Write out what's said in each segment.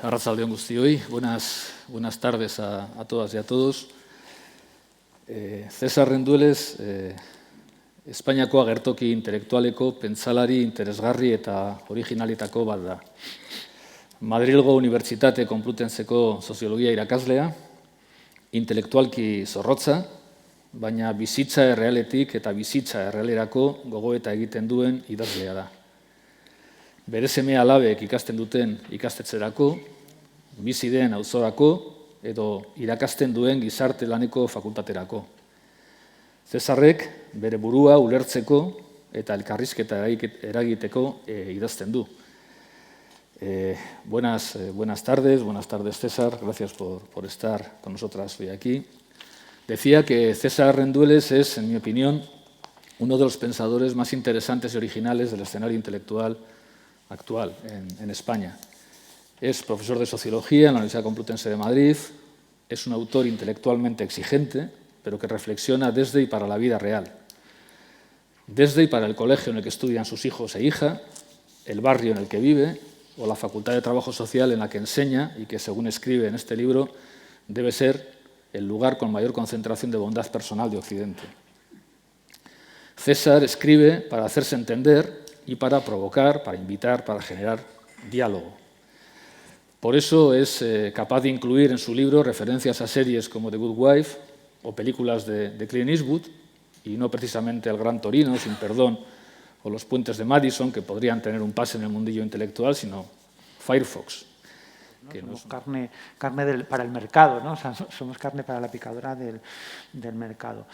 Arratsalde on guztioi, buenas tardes a todas y a todos. Cesar Rendueles, Espainiako agertoki intelektualeko pentsalari interesgarri eta originalitako bat da. Madrilgo Unibertsitate Konplutenseko soziologia irakaslea, intelektualki zorrotza, baina bizitza errealetik eta bizitza errealerako gogoeta egiten duen idazlea da. Bere seme-alabek ikasten duten ikastetxerako, bizi den auzorako edo irakasten duen gizarte laneko fakultaterako. Cesarrek bere burua ulertzeko eta elkarrizketa eragiteko idazten du. Buenas tardes, César. Gracias por estar con nosotras hoy aquí. Decía que César Rendueles es, en mi opinión, uno de los pensadores más interesantes y originales del escenario intelectual actual en España. Es profesor de Sociología en la Universidad Complutense de Madrid, es un autor intelectualmente exigente, pero que reflexiona desde y para la vida real. Desde y para el colegio en el que estudian sus hijos e hija, el barrio en el que vive o la Facultad de Trabajo Social en la que enseña y que, según escribe en este libro, debe ser el lugar con mayor concentración de bondad personal de Occidente. César escribe para hacerse entender y para provocar, para invitar, para generar diálogo. Por eso es capaz de incluir en su libro referencias a series como The Good Wife o películas de Clint Eastwood, y no precisamente El Gran Torino, Sin Perdón, o Los Puentes de Madison, que podrían tener un pase en el mundillo intelectual, sino Firefox. Que somos carne para el mercado, ¿no? O sea, somos carne para la picadora del mercado.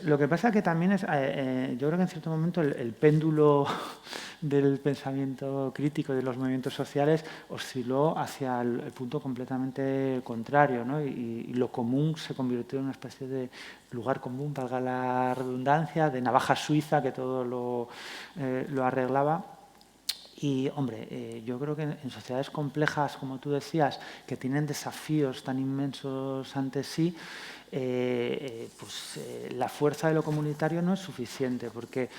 Lo que pasa que también es, yo creo que en cierto momento el péndulo del pensamiento crítico de los movimientos sociales osciló hacia el punto completamente contrario, ¿no? Y lo común se convirtió en una especie de lugar común, valga la redundancia, de navaja suiza que todo lo arreglaba. Y, hombre, yo creo que en sociedades complejas, como tú decías, que tienen desafíos tan inmensos ante sí, la fuerza de lo comunitario no es suficiente, porque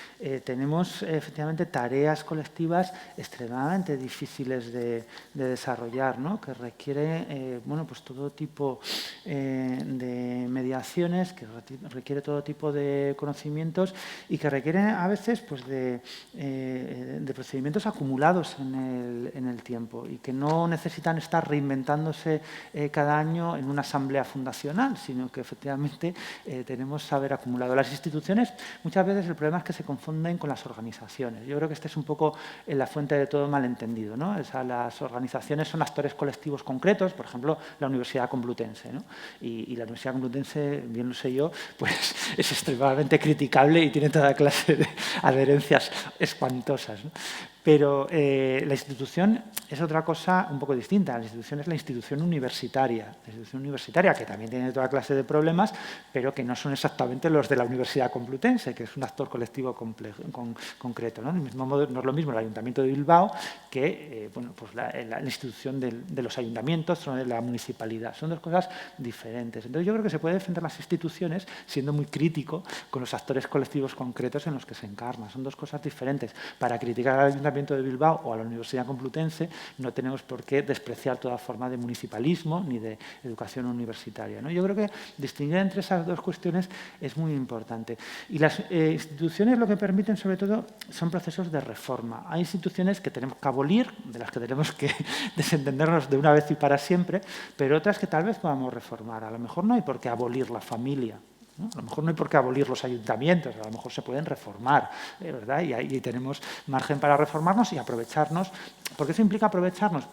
tenemos efectivamente tareas colectivas extremadamente difíciles de desarrollar, ¿no? Que requiere todo tipo de mediaciones, que requiere todo tipo de conocimientos y que requiere a veces de procedimientos acumulados en el tiempo y que no necesitan estar reinventándose cada año en una asamblea fundacional, sino que efectivamente tenemos saber acumulado. Las instituciones, muchas veces el problema es que se confunden con las organizaciones. Yo creo que este es un poco la fuente de todo malentendido, ¿no? O sea, las organizaciones son actores colectivos concretos, por ejemplo, la Universidad Complutense, ¿no? Y la Universidad Complutense, bien lo sé yo, pues es extremadamente criticable y tiene toda clase de adherencias espantosas, ¿no? Pero la institución es otra cosa un poco distinta. La institución es la institución universitaria, que también tiene toda clase de problemas, pero que no son exactamente los de la Universidad Complutense, que es un actor colectivo concreto, ¿no? Del mismo modo, no es lo mismo el Ayuntamiento de Bilbao que la institución de los ayuntamientos o de la municipalidad. Son dos cosas diferentes. Entonces, yo creo que se puede defender las instituciones siendo muy crítico con los actores colectivos concretos en los que se encarna. Son dos cosas diferentes. Para criticar al Ayuntamiento de Bilbao o a la Universidad Complutense no tenemos por qué despreciar toda forma de municipalismo ni de educación universitaria, ¿no? Yo creo que distinguir entre esas dos cuestiones es muy importante. Y las instituciones lo que permiten, sobre todo, son procesos de reforma. Hay instituciones que tenemos que abolir, de las que tenemos que desentendernos de una vez y para siempre, pero otras que tal vez podamos reformar. A lo mejor no hay por qué abolir la familia, ¿no? A lo mejor no hay por qué abolir los ayuntamientos, a lo mejor se pueden reformar, ¿verdad? Y ahí tenemos margen para reformarnos y aprovecharnos, porque eso implica aprovecharnos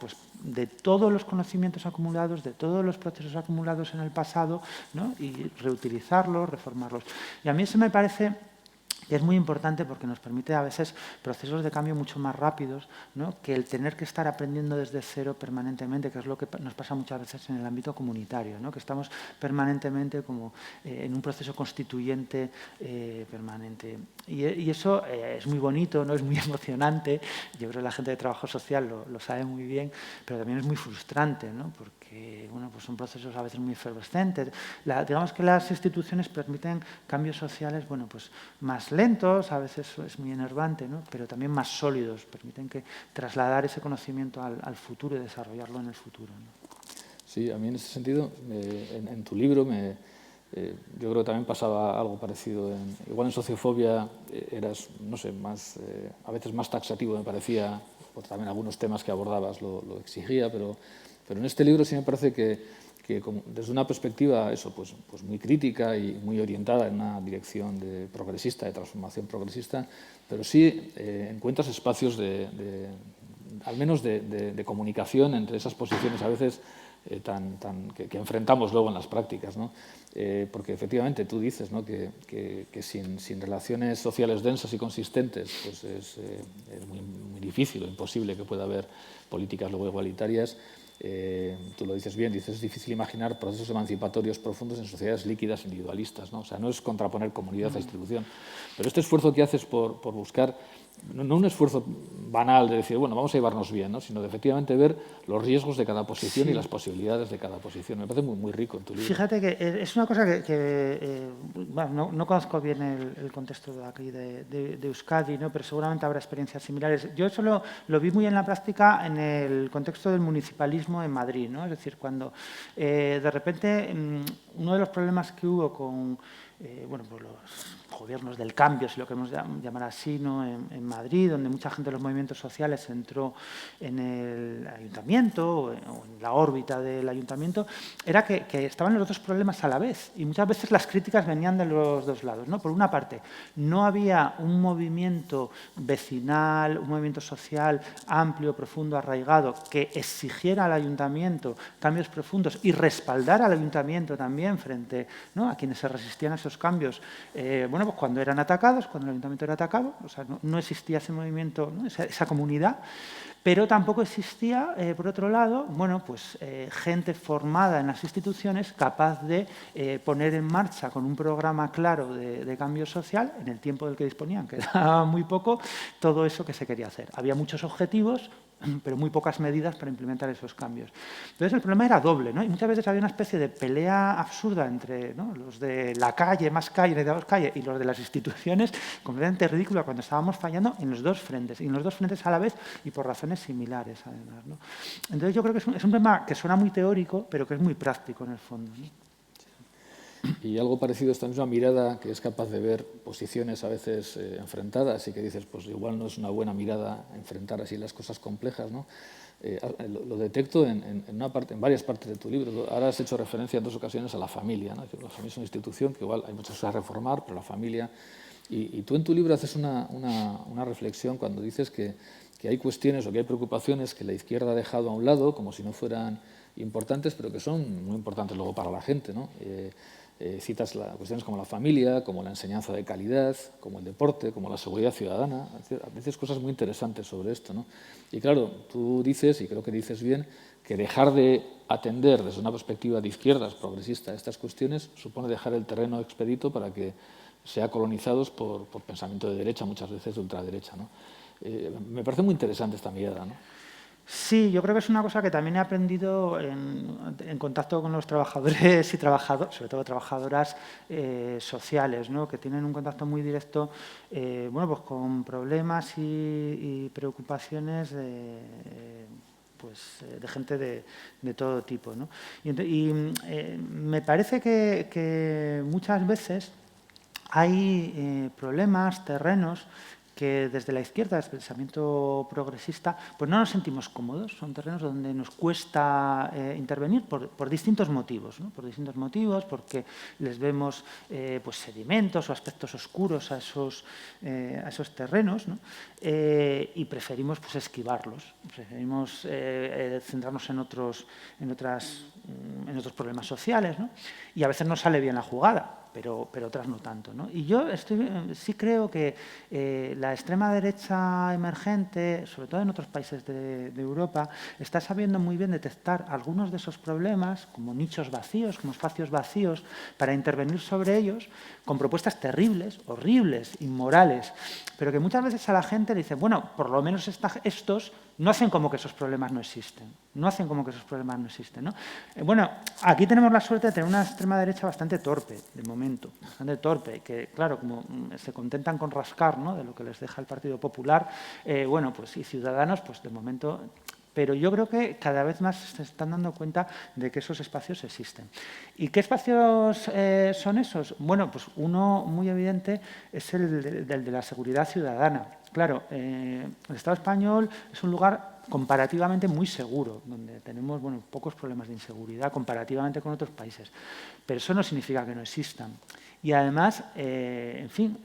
de todos los conocimientos acumulados, de todos los procesos acumulados en el pasado, ¿no? Y reutilizarlos, reformarlos. Y a mí eso me parece que es muy importante porque nos permite a veces procesos de cambio mucho más rápidos, ¿no? Que el tener que estar aprendiendo desde cero permanentemente, que es lo que nos pasa muchas veces en el ámbito comunitario, ¿no? Que estamos permanentemente como en un proceso constituyente permanente. Y eso es muy bonito, ¿no? Es muy emocionante. Yo creo que la gente de trabajo social lo sabe muy bien, pero también es muy frustrante, ¿no? Porque bueno, pues son procesos a veces muy efervescentes. Digamos que las instituciones permiten cambios sociales, bueno, pues más lentos, a veces es muy enervante, ¿no? Pero también más sólidos, permiten que trasladar ese conocimiento al futuro y desarrollarlo en el futuro, ¿no? Sí, a mí en ese sentido, en tu libro, yo creo que también pasaba algo parecido. Igual en Sociofobia eras, no sé, a veces más taxativo, me parecía, por también algunos temas que abordabas lo exigía, pero en este libro sí me parece que desde una perspectiva pues muy crítica y muy orientada en una dirección progresista, de transformación progresista, pero sí encuentras espacios al menos de comunicación entre esas posiciones a veces que enfrentamos luego en las prácticas, ¿no? Porque efectivamente tú dices, ¿no?, que sin relaciones sociales densas y consistentes pues es muy difícil o imposible que pueda haber políticas luego igualitarias. Tú lo dices bien, dices es difícil imaginar procesos emancipatorios profundos en sociedades líquidas individualistas, ¿no? O sea, no es contraponer comunidad a institución, pero este esfuerzo que haces por buscar, no un esfuerzo banal de decir, bueno, vamos a llevarnos bien, ¿no?, sino de efectivamente ver los riesgos de cada posición y las posibilidades de cada posición. Me parece muy rico en tu libro. Fíjate que es una cosa bueno, no conozco bien el contexto de aquí de Euskadi, ¿no?, pero seguramente habrá experiencias similares. Yo eso lo vi muy en la práctica en el contexto del municipalismo en Madrid, ¿no? Es decir, cuando de repente uno de los problemas que hubo con bueno, pues los gobiernos del cambio, si lo queremos llamar así, ¿no?, en Madrid, donde mucha gente de los movimientos sociales entró en el ayuntamiento o en la órbita del ayuntamiento, era que estaban los dos problemas a la vez y muchas veces las críticas venían de los dos lados, ¿no? Por una parte, no había un movimiento vecinal, un movimiento social amplio, profundo, arraigado, que exigiera al ayuntamiento cambios profundos y respaldara al ayuntamiento también frente, ¿no?, a quienes se resistían a esos cambios, bueno, pues cuando eran atacados, cuando el ayuntamiento era atacado, o sea, no existía ese movimiento, ¿no?, esa comunidad, pero tampoco existía, por otro lado, bueno, pues gente formada en las instituciones capaz de poner en marcha con un programa claro de cambio social, en el tiempo del que disponían, que era muy poco, todo eso que se quería hacer. Había muchos objetivos, pero muy pocas medidas para implementar esos cambios. Entonces, el problema era doble, ¿no? Y muchas veces había una especie de pelea absurda entre, ¿no?, los de la calle, más calle, necesitamos calle, y los de las instituciones, completamente ridícula cuando estábamos fallando en los dos frentes, y en los dos frentes a la vez y por razones similares, además, ¿no? Entonces, yo creo que es un tema que suena muy teórico, pero que es muy práctico en el fondo, ¿no? Y algo parecido a esta misma mirada que es capaz de ver posiciones a veces enfrentadas y que dices, pues igual no es una buena mirada enfrentar así las cosas complejas, ¿no? Lo detecto en varias partes de tu libro. Ahora has hecho referencia en dos ocasiones a la familia, ¿no? La familia es una institución que igual hay muchas cosas a reformar, pero la familia... Y tú en tu libro haces una reflexión cuando dices que hay cuestiones o que hay preocupaciones que la izquierda ha dejado a un lado como si no fueran importantes, pero que son muy importantes luego para la gente, ¿no? Citas cuestiones como la familia, como la enseñanza de calidad, como el deporte, como la seguridad ciudadana. A veces cosas muy interesantes sobre esto, ¿no? Y claro, tú dices, y creo que dices bien, que dejar de atender desde una perspectiva de izquierdas, progresista, estas cuestiones supone dejar el terreno expedito para que sea colonizados por pensamiento de derecha, muchas veces de ultraderecha, ¿no? Me parece muy interesante esta mirada, ¿no? Sí, yo creo que es una cosa que también he aprendido en contacto con los trabajadores y sobre todo trabajadoras sociales, ¿no?, que tienen un contacto muy directo, bueno, pues con problemas y preocupaciones de gente de todo tipo, ¿no? Y me parece que muchas veces hay problemas, terrenos, que desde la izquierda, desde el pensamiento progresista, pues no nos sentimos cómodos. Son terrenos donde nos cuesta intervenir por distintos motivos, ¿no? Por distintos motivos, porque les vemos pues sedimentos o aspectos oscuros a esos terrenos, ¿no? Y preferimos pues esquivarlos, preferimos centrarnos en otros problemas sociales, ¿no? Y a veces nos sale bien la jugada, pero otras no tanto, ¿no? Y yo sí creo que la extrema derecha emergente, sobre todo en otros países de Europa, está sabiendo muy bien detectar algunos de esos problemas como nichos vacíos, como espacios vacíos, para intervenir sobre ellos con propuestas terribles, horribles, inmorales, pero que muchas veces a la gente le dicen, bueno, por lo menos estos no hacen como que esos problemas no existen. No hacen como que esos problemas no existen, ¿no? Bueno, aquí tenemos la suerte de tener una extrema derecha bastante torpe, de momento, bastante torpe, que, claro, como se contentan con rascar, ¿no?, de lo que les deja el Partido Popular, bueno, pues y Ciudadanos, pues de momento... Pero yo creo que cada vez más se están dando cuenta de que esos espacios existen. ¿Y qué espacios son esos? Bueno, pues uno muy evidente es el de la seguridad ciudadana. Claro, el Estado español es un lugar comparativamente muy seguro, donde tenemos, bueno, pocos problemas de inseguridad comparativamente con otros países. Pero eso no significa que no existan. Y además, en fin,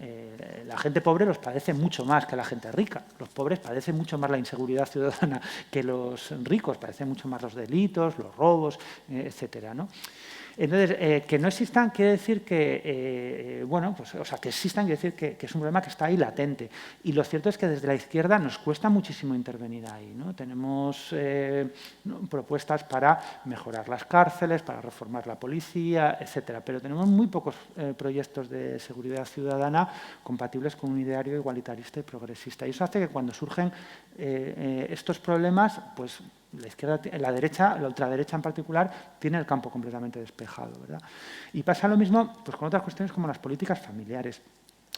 la gente pobre los padece mucho más que la gente rica. Los pobres padecen mucho más la inseguridad ciudadana que los ricos, padecen mucho más los delitos, los robos, etcétera, ¿no? Entonces, que no existan quiere decir que, bueno, pues, o sea, que existan quiere decir que es un problema que está ahí latente. Y lo cierto es que desde la izquierda nos cuesta muchísimo intervenir ahí, ¿no? Tenemos propuestas para mejorar las cárceles, para reformar la policía, etcétera, pero tenemos muy pocos proyectos de seguridad ciudadana compatibles con un ideario igualitarista y progresista. Y eso hace que cuando surgen estos problemas, pues la izquierda, la derecha, la ultraderecha en particular, tiene el campo completamente despejado, ¿verdad? Y pasa lo mismo pues, con otras cuestiones como las políticas familiares.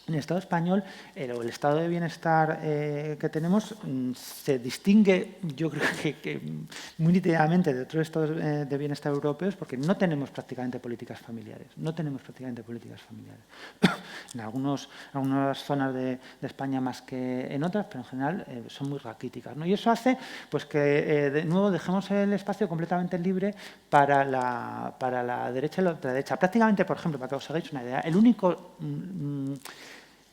En el Estado español, el estado de bienestar que tenemos se distingue, yo creo que muy nítidamente de otros estados de bienestar europeos porque no tenemos prácticamente políticas familiares. No tenemos prácticamente políticas familiares. En algunas zonas de España más que en otras, pero en general son muy raquíticas, ¿no? Y eso hace pues, que, de nuevo, dejemos el espacio completamente libre para la derecha y la ultraderecha. Prácticamente, por ejemplo, para que os hagáis una idea, el único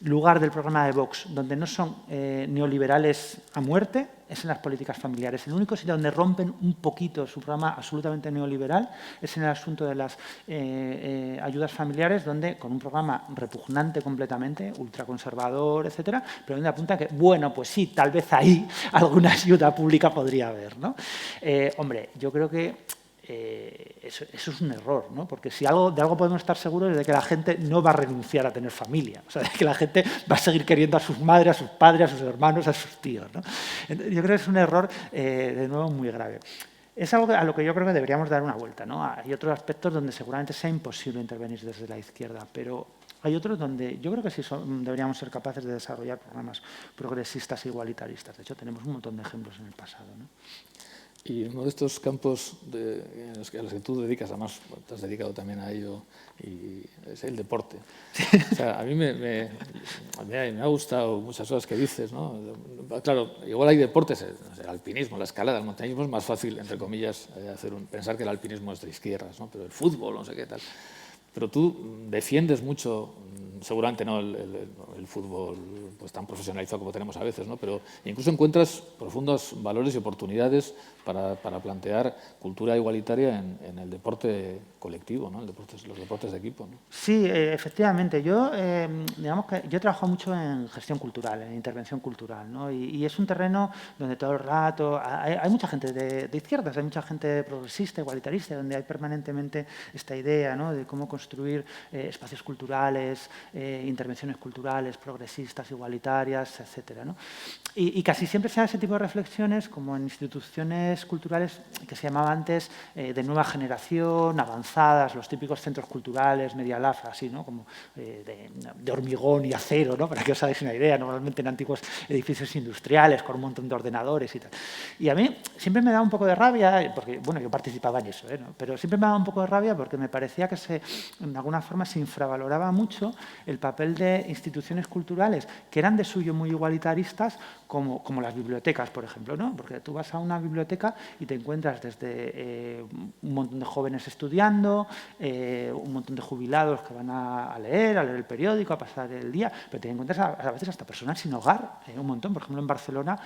lugar del programa de Vox donde no son neoliberales a muerte es en las políticas familiares. El único sitio donde rompen un poquito su programa absolutamente neoliberal es en el asunto de las ayudas familiares, donde con un programa repugnante completamente, ultraconservador, etcétera, pero donde apunta que, bueno, pues sí, tal vez ahí alguna ayuda pública podría haber, ¿no? Hombre, yo creo que eso es un error, ¿no? Porque si de algo podemos estar seguros es de que la gente no va a renunciar a tener familia, o sea, de que la gente va a seguir queriendo a sus madres, a sus padres, a sus hermanos, a sus tíos, ¿no? Yo creo que es un error, de nuevo, muy grave. Es algo a lo que yo creo que deberíamos dar una vuelta, ¿no? Hay otros aspectos donde seguramente sea imposible intervenir desde la izquierda, pero hay otros donde yo creo que sí deberíamos ser capaces de desarrollar programas progresistas e igualitaristas. De hecho, tenemos un montón de ejemplos en el pasado, ¿no? Y uno de estos campos a los que tú dedicas, además te has dedicado también a ello, y es el deporte. O sea, a mí me ha gustado muchas cosas que dices, ¿no? Claro, igual hay deportes, el alpinismo, la escalada, el montañismo es más fácil, entre comillas, pensar que el alpinismo es de izquierdas, ¿no? Pero el fútbol, no sé qué tal. Pero tú defiendes mucho, seguramente no el fútbol pues tan profesionalizado como tenemos a veces, ¿no? Pero incluso encuentras profundos valores y oportunidades para plantear cultura igualitaria en el deporte colectivo, ¿no? Los deportes de equipo, ¿no? Sí, efectivamente. Yo, digamos que yo he trabajado mucho en gestión cultural, en intervención cultural, ¿no? Y es un terreno donde todo el rato hay mucha gente de izquierdas, hay mucha gente progresista, igualitarista, donde hay permanentemente esta idea, ¿no?, de cómo construir espacios culturales, intervenciones culturales, progresistas, igualitarias, etcétera, ¿no? Y casi siempre se da ese tipo de reflexiones como en instituciones culturales que se llamaba antes de nueva generación, avanzadas, los típicos centros culturales, Media Lab, así, ¿no?, como de hormigón y acero, ¿no?, para que os hagáis una idea, normalmente en antiguos edificios industriales con un montón de ordenadores y tal. Y a mí siempre me da un poco de rabia, porque, bueno, yo participaba en eso, ¿no?, pero siempre me daba un poco de rabia porque me parecía que de alguna forma se infravaloraba mucho el papel de instituciones culturales que eran de suyo muy igualitaristas, como las bibliotecas, por ejemplo, ¿no? Porque tú vas a una biblioteca y te encuentras desde un montón de jóvenes estudiando, un montón de jubilados que van a leer el periódico, a pasar el día, pero te encuentras a veces hasta personas sin hogar, un montón. Por ejemplo, en Barcelona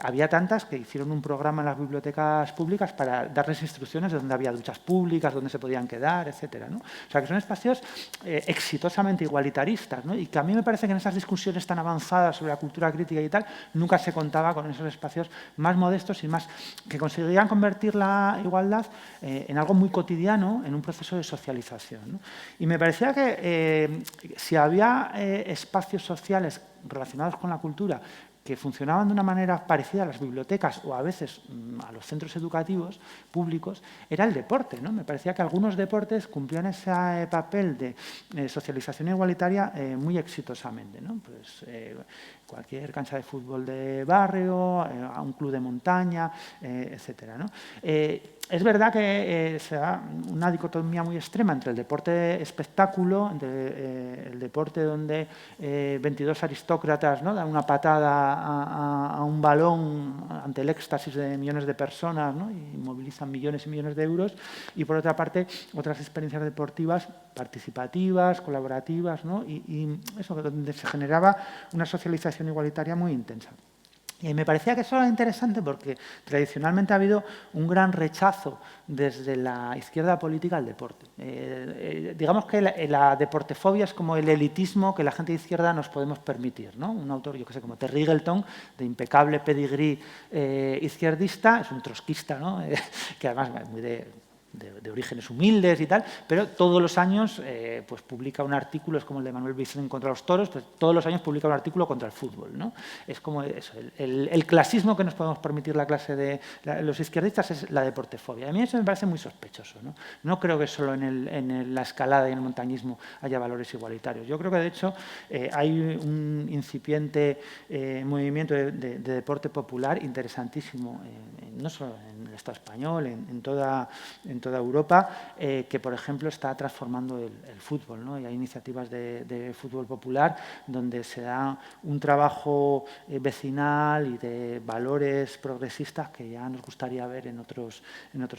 había tantas que hicieron un programa en las bibliotecas públicas para darles instrucciones de dónde había duchas públicas, dónde se podían quedar, etcétera, ¿no? O sea, que son espacios exitosamente igualitaristas, ¿no? Y que a mí me parece que en esas discusiones tan avanzadas sobre la cultura crítica y tal, nunca se contaba con esos espacios más modestos y más que conseguirían convertir la igualdad en algo muy cotidiano, en un proceso de socialización, ¿no? Y me parecía que si había espacios sociales relacionados con la cultura que funcionaban de una manera parecida a las bibliotecas o a veces a los centros educativos públicos, era el deporte, ¿no? Me parecía que algunos deportes cumplían ese papel de socialización igualitaria muy exitosamente, ¿no? Pues, cualquier cancha de fútbol de barrio, a un club de montaña, etcétera, ¿no? Es verdad que se da una dicotomía muy extrema entre el deporte espectáculo, el deporte donde 22 aristócratas, ¿no?, dan una patada a un balón ante el éxtasis de millones de personas, ¿no?, y movilizan millones y millones de euros, y por otra parte otras experiencias deportivas participativas, colaborativas, ¿no?, y eso, donde se generaba una socialización igualitaria muy intensa. Y me parecía que eso era interesante porque tradicionalmente ha habido un gran rechazo desde la izquierda política al deporte. Digamos que la deportefobia es como el elitismo que la gente de izquierda nos podemos permitir, ¿no? Un autor, yo que sé, como Terry Eagleton, de impecable pedigrí izquierdista, es un trotskista, ¿no? Que además es muy de orígenes humildes y tal, pero todos los años pues publica un artículo, es como el de Manuel Vicente contra los toros, pues todos los años publica un artículo contra el fútbol, ¿no? Es como eso, el clasismo que nos podemos permitir la clase de los izquierdistas es la deportefobia. A mí eso me parece muy sospechoso, ¿no? No creo que solo en la escalada y en el montañismo haya valores igualitarios. Yo creo que, de hecho, hay un incipiente movimiento de deporte popular interesantísimo, no solo en el Estado español, en toda Europa, que, por ejemplo, está transformando el fútbol, ¿no? Y hay iniciativas de fútbol popular donde se da un trabajo vecinal y de valores progresistas que ya nos gustaría ver en otros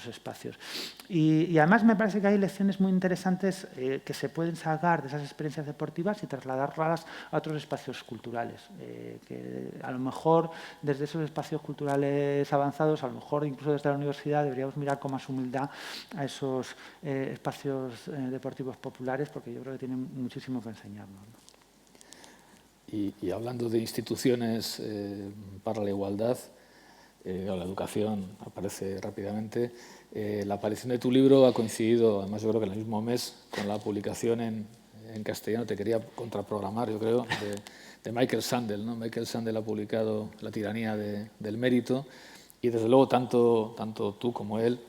espacios. Y además me parece que hay lecciones muy interesantes que se pueden sacar de esas experiencias deportivas y trasladarlas a otros espacios culturales, que a lo mejor desde esos espacios culturales avanzados, a lo mejor incluso desde la universidad, deberíamos mirar con más humildad a esos espacios deportivos populares, porque yo creo que tienen muchísimo que enseñarnos, ¿no? Y hablando de instituciones para la igualdad, la educación aparece rápidamente. La aparición de tu libro ha coincidido, además yo creo que en el mismo mes, con la publicación en castellano, te quería contraprogramar, yo creo, de Michael Sandel, ¿no? Michael Sandel ha publicado La tiranía del mérito, y desde luego tanto tú como él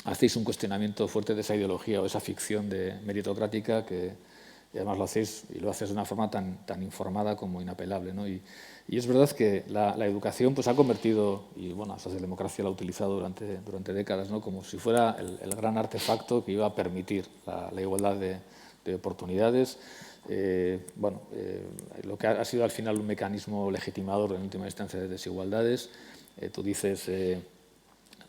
hacéis un cuestionamiento fuerte de esa ideología o esa ficción meritocrática y además lo hacéis y lo haces de una forma tan informada como inapelable, ¿no? Y es verdad que la educación pues, ha convertido, y bueno, la socialdemocracia la ha utilizado durante décadas, ¿no?, como si fuera el gran artefacto que iba a permitir la igualdad de oportunidades. Lo que ha sido al final un mecanismo legitimador en última instancia de desigualdades. Tú dices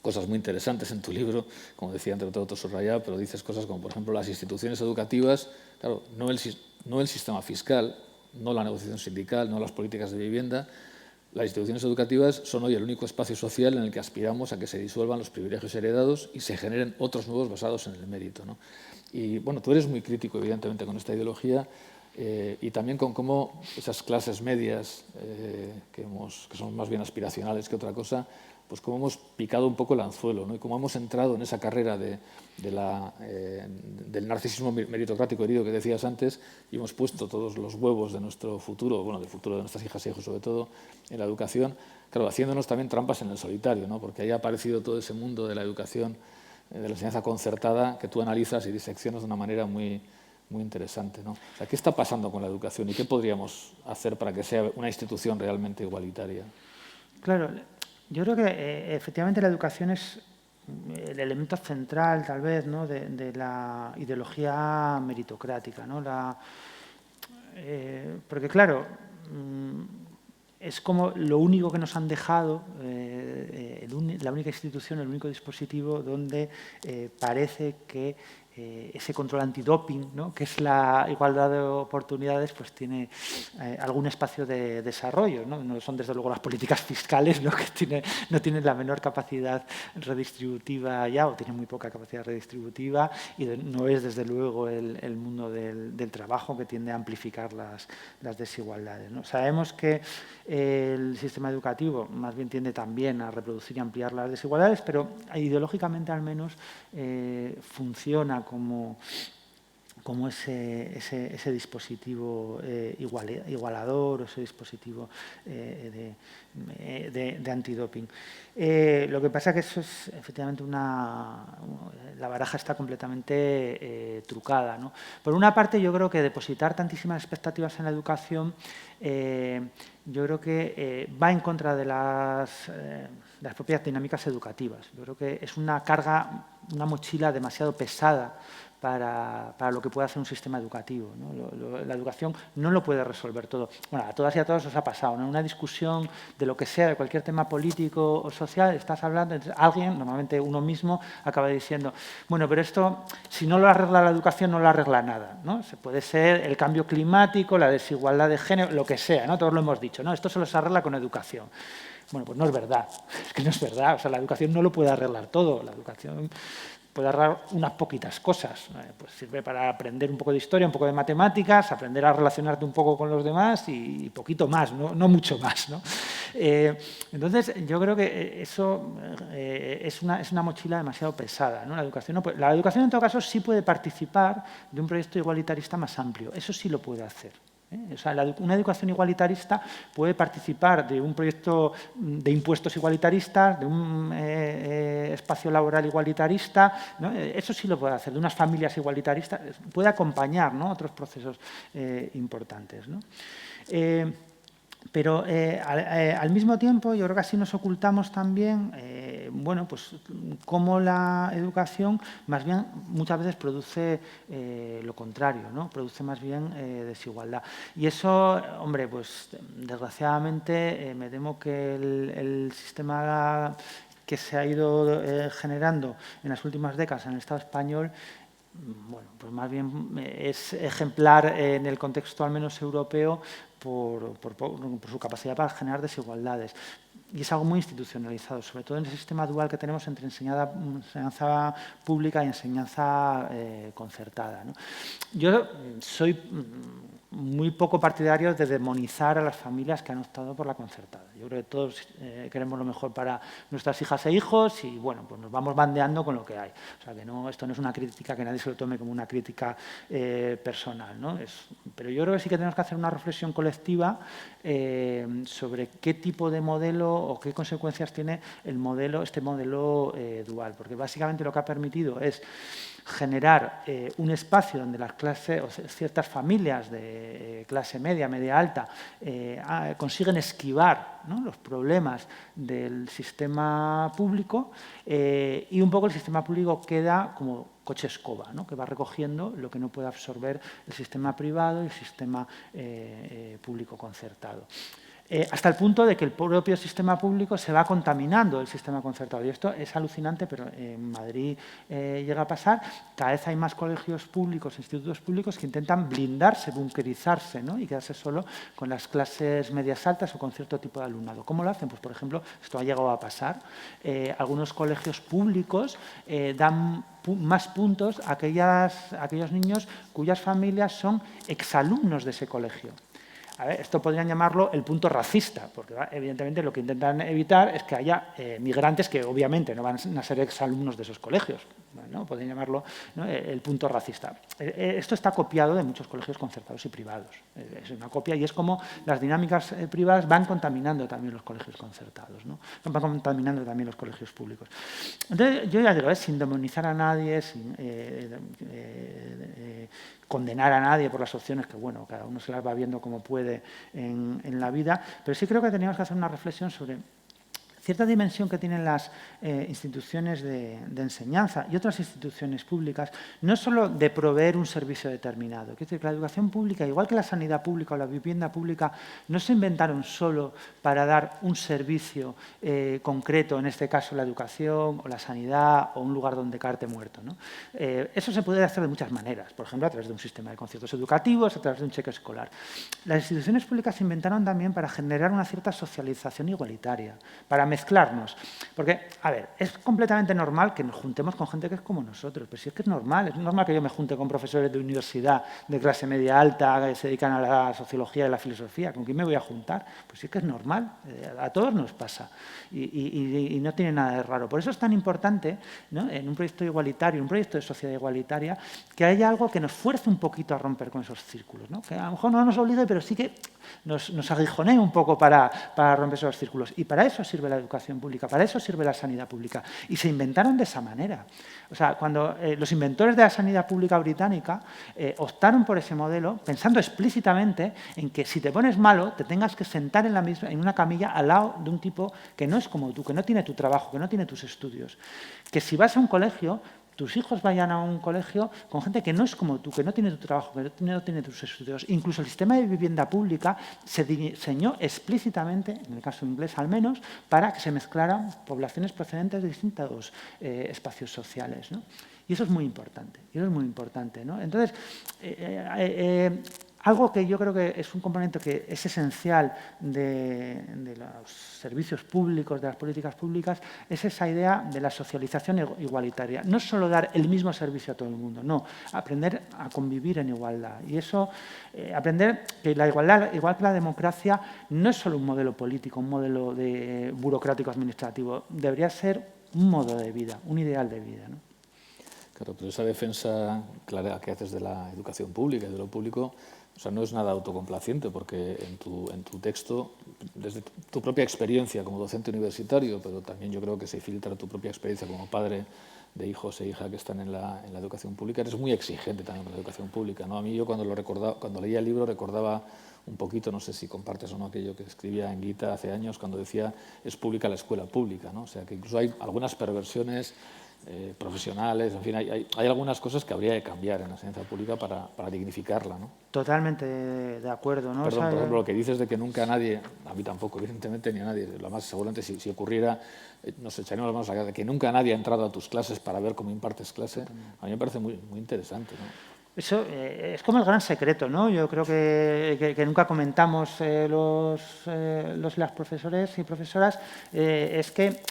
cosas muy interesantes en tu libro, como decía, entre todo subrayado, pero dices cosas como, por ejemplo, las instituciones educativas, claro, no el sistema fiscal, no la negociación sindical, no las políticas de vivienda. Las instituciones educativas son hoy el único espacio social en el que aspiramos a que se disuelvan los privilegios heredados y se generen otros nuevos basados en el mérito, ¿no? Y bueno, tú eres muy crítico, evidentemente, con esta ideología y también con cómo esas clases medias, que son más bien aspiracionales que otra cosa, pues cómo hemos picado un poco el anzuelo, ¿no? Y cómo hemos entrado en esa carrera del narcisismo meritocrático herido que decías antes y hemos puesto todos los huevos de nuestro futuro, bueno, del futuro de nuestras hijas e hijos sobre todo, en la educación, claro, haciéndonos también trampas en el solitario, ¿no? Porque ahí ha aparecido todo ese mundo de la educación, de la enseñanza concertada, que tú analizas y diseccionas de una manera muy interesante, ¿no? O sea, ¿qué está pasando con la educación y qué podríamos hacer para que sea una institución realmente igualitaria? Claro, yo creo que efectivamente la educación es el elemento central, tal vez, ¿no?, de la ideología meritocrática, ¿no? Porque, claro, es como lo único que nos han dejado, la única institución, el único dispositivo donde parece que ese control antidoping, ¿no?, que es la igualdad de oportunidades, pues tiene algún espacio de desarrollo, ¿no? No son desde luego las políticas fiscales, ¿no?, que no tienen la menor capacidad redistributiva ya, o tienen muy poca capacidad redistributiva, y no es desde luego el mundo del trabajo, que tiende a amplificar las desigualdades, ¿no? Sabemos que el sistema educativo más bien tiende también a reproducir y ampliar las desigualdades, pero ideológicamente al menos funciona como como ese dispositivo igualador o ese dispositivo de antidoping. Lo que pasa es que eso es efectivamente la baraja está completamente trucada, ¿no? Por una parte, yo creo que depositar tantísimas expectativas en la educación, yo creo que va en contra de las propias dinámicas educativas. Yo creo que es una carga, una mochila demasiado pesada para lo que puede hacer un sistema educativo, ¿no? La educación no lo puede resolver todo. Bueno, a todas y a todos os ha pasado, ¿no? En una discusión de lo que sea, de cualquier tema político o social, estás hablando, entonces alguien, normalmente uno mismo, acaba diciendo, bueno, pero esto, si no lo arregla la educación, no lo arregla nada, ¿no? Se puede ser el cambio climático, la desigualdad de género, lo que sea, ¿no? Todos lo hemos dicho, ¿no? Esto solo se arregla con educación. Bueno, pues no es verdad, es que no es verdad. O sea, la educación no lo puede arreglar todo. La educación puede arreglar unas poquitas cosas. Pues sirve para aprender un poco de historia, un poco de matemáticas, aprender a relacionarte un poco con los demás y poquito más, no mucho más, ¿no? Entonces, yo creo que eso es una mochila demasiado pesada, ¿no? La educación, en todo caso, sí puede participar de un proyecto igualitarista más amplio. Eso sí lo puede hacer. O sea, una educación igualitarista puede participar de un proyecto de impuestos igualitaristas, de un espacio laboral igualitarista, ¿no? Eso sí lo puede hacer, de unas familias igualitaristas, puede acompañar, ¿no?, otros procesos importantes, ¿no? Pero al mismo tiempo, yo creo que así nos ocultamos también, bueno, pues cómo la educación más bien muchas veces produce lo contrario, ¿no? Produce más bien desigualdad. Y eso, hombre, pues desgraciadamente me temo que el sistema que se ha ido generando en las últimas décadas en el Estado español, bueno, pues más bien es ejemplar en el contexto al menos europeo por su capacidad para generar desigualdades. Y es algo muy institucionalizado, sobre todo en el sistema dual que tenemos entre enseñanza pública y enseñanza concertada, ¿no? Yo soy muy poco partidario de demonizar a las familias que han optado por la concertada. Yo creo que todos queremos lo mejor para nuestras hijas e hijos y, bueno, pues nos vamos bandeando con lo que hay. O sea, que esto no es una crítica, que nadie se lo tome como una crítica personal, ¿no? Pero yo creo que sí que tenemos que hacer una reflexión colectiva sobre qué tipo de modelo o qué consecuencias tiene este modelo dual, porque básicamente lo que ha permitido es generar un espacio donde las clases o ciertas familias de clase media, media alta, consiguen esquivar, ¿no?, los problemas del sistema público y un poco el sistema público queda como coche escoba, ¿no?, que va recogiendo lo que no puede absorber el sistema privado y el sistema público concertado. Hasta el punto de que el propio sistema público se va contaminando el sistema concertado. Y esto es alucinante, pero en Madrid llega a pasar. Cada vez hay más colegios públicos, institutos públicos que intentan blindarse, bunkerizarse, ¿no?, y quedarse solo con las clases medias altas o con cierto tipo de alumnado. ¿Cómo lo hacen? Pues, por ejemplo, esto ha llegado a pasar. Algunos colegios públicos dan más puntos a aquellos niños cuyas familias son exalumnos de ese colegio. A ver, esto podrían llamarlo el punto racista, porque evidentemente lo que intentan evitar es que haya migrantes que obviamente no van a ser exalumnos de esos colegios, ¿no? Podrían llamarlo, ¿no?, el punto racista. Esto está copiado de muchos colegios concertados y privados. Es una copia y es como las dinámicas privadas van contaminando también los colegios concertados, ¿no? Van contaminando también los colegios públicos. Entonces, yo ya digo, sin demonizar a nadie, sin condenar a nadie por las opciones que, bueno, cada uno se las va viendo como puede en la vida, pero sí creo que teníamos que hacer una reflexión sobre cierta dimensión que tienen las instituciones de enseñanza y otras instituciones públicas, no solo de proveer un servicio determinado. Quiero decir que la educación pública, igual que la sanidad pública o la vivienda pública, no se inventaron solo para dar un servicio concreto, en este caso la educación o la sanidad o un lugar donde caerte muerto, ¿no? Eso se puede hacer de muchas maneras, por ejemplo, a través de un sistema de conciertos educativos, a través de un cheque escolar. Las instituciones públicas se inventaron también para generar una cierta socialización igualitaria, para mezclarnos. Porque, a ver, es completamente normal que nos juntemos con gente que es como nosotros, pero si es que es normal que yo me junte con profesores de universidad, de clase media alta, que se dedican a la sociología y la filosofía. ¿Con quién me voy a juntar? Pues sí es que es normal, a todos nos pasa y no tiene nada de raro. Por eso es tan importante, ¿no?, en un proyecto igualitario, en un proyecto de sociedad igualitaria, que haya algo que nos fuerce un poquito a romper con esos círculos, ¿no? Que a lo mejor no nos obligue, pero sí que nos aguijonee un poco para romper esos círculos. Y para eso sirve la educación pública, para eso sirve la sanidad pública. Y se inventaron de esa manera. O sea, cuando los inventores de la sanidad pública británica optaron por ese modelo, pensando explícitamente en que si te pones malo, te tengas que sentar en una camilla al lado de un tipo que no es como tú, que no tiene tu trabajo, que no tiene tus estudios. Que si vas a un colegio, tus hijos vayan a un colegio con gente que no es como tú, que no tiene tu trabajo, que no tiene tus estudios. Incluso el sistema de vivienda pública se diseñó explícitamente, en el caso inglés al menos, para que se mezclaran poblaciones procedentes de distintos espacios sociales, ¿no? Y eso es muy importante, ¿no? Entonces, algo que yo creo que es un componente que es esencial de los servicios públicos, de las políticas públicas, es esa idea de la socialización igualitaria. No solo dar el mismo servicio a todo el mundo, no, aprender a convivir en igualdad. Y eso, aprender que la igualdad, igual que la democracia, no es solo un modelo político, un modelo burocrático administrativo, debería ser un modo de vida, un ideal de vida, ¿no? Claro, pero esa defensa clara que haces de la educación pública y de lo público, o sea, no es nada autocomplaciente, porque en tu texto, desde tu propia experiencia como docente universitario, pero también yo creo que se filtra tu propia experiencia como padre de hijos e hijas que están en la educación pública, eres muy exigente también con la educación pública, ¿no? A mí yo cuando leía el libro recordaba un poquito, no sé si compartes o no aquello que escribía en Guita hace años, cuando decía es pública la escuela pública, ¿no? O sea, que incluso hay algunas perversiones profesionales, en fin, hay algunas cosas que habría que cambiar en la enseñanza pública para dignificarla, ¿no? Totalmente de acuerdo, ¿no? Perdón, por ejemplo, lo que dices de que nunca nadie, a mí tampoco, evidentemente, ni a nadie, lo más seguramente si ocurriera, nos echaríamos las manos a la cabeza, que nunca nadie ha entrado a tus clases para ver cómo impartes clase, a mí me parece muy, muy interesante, ¿no? Eso es como el gran secreto, ¿no? Yo creo que nunca comentamos las profesores y profesoras, es que,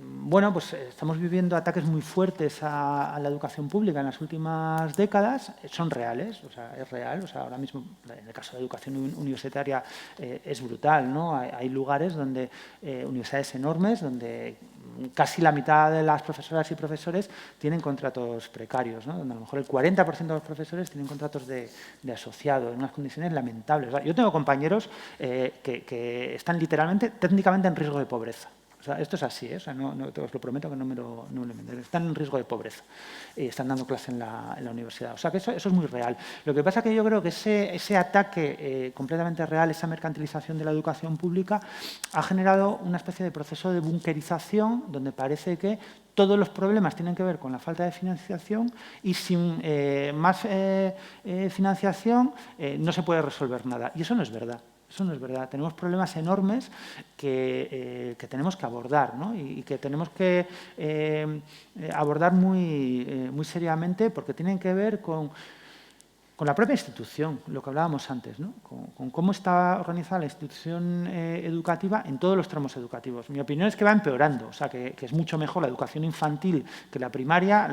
bueno, pues estamos viviendo ataques muy fuertes a la educación pública en las últimas décadas, son reales, o sea, es real, o sea, ahora mismo en el caso de la educación universitaria es brutal, ¿no? Hay lugares donde, universidades enormes, donde casi la mitad de las profesoras y profesores tienen contratos precarios, ¿no? Donde a lo mejor el 40% de los profesores tienen contratos de asociado en unas condiciones lamentables. Yo tengo compañeros que están literalmente, técnicamente en riesgo de pobreza. O sea, esto es así, ¿eh? O sea, no, os lo prometo que no me lo inventé. Están en riesgo de pobreza y están dando clase en la universidad. O sea, que eso es muy real. Lo que pasa es que yo creo que ese ataque completamente real, esa mercantilización de la educación pública, ha generado una especie de proceso de bunkerización donde parece que todos los problemas tienen que ver con la falta de financiación y sin más financiación no se puede resolver nada. Y eso no es verdad. Eso no es verdad. Tenemos problemas enormes que tenemos que abordar, ¿no? Y que tenemos que abordar muy seriamente porque tienen que ver con la propia institución, lo que hablábamos antes, ¿no? Con cómo está organizada la institución educativa en todos los tramos educativos. Mi opinión es que va empeorando, o sea, que es mucho mejor la educación infantil que la primaria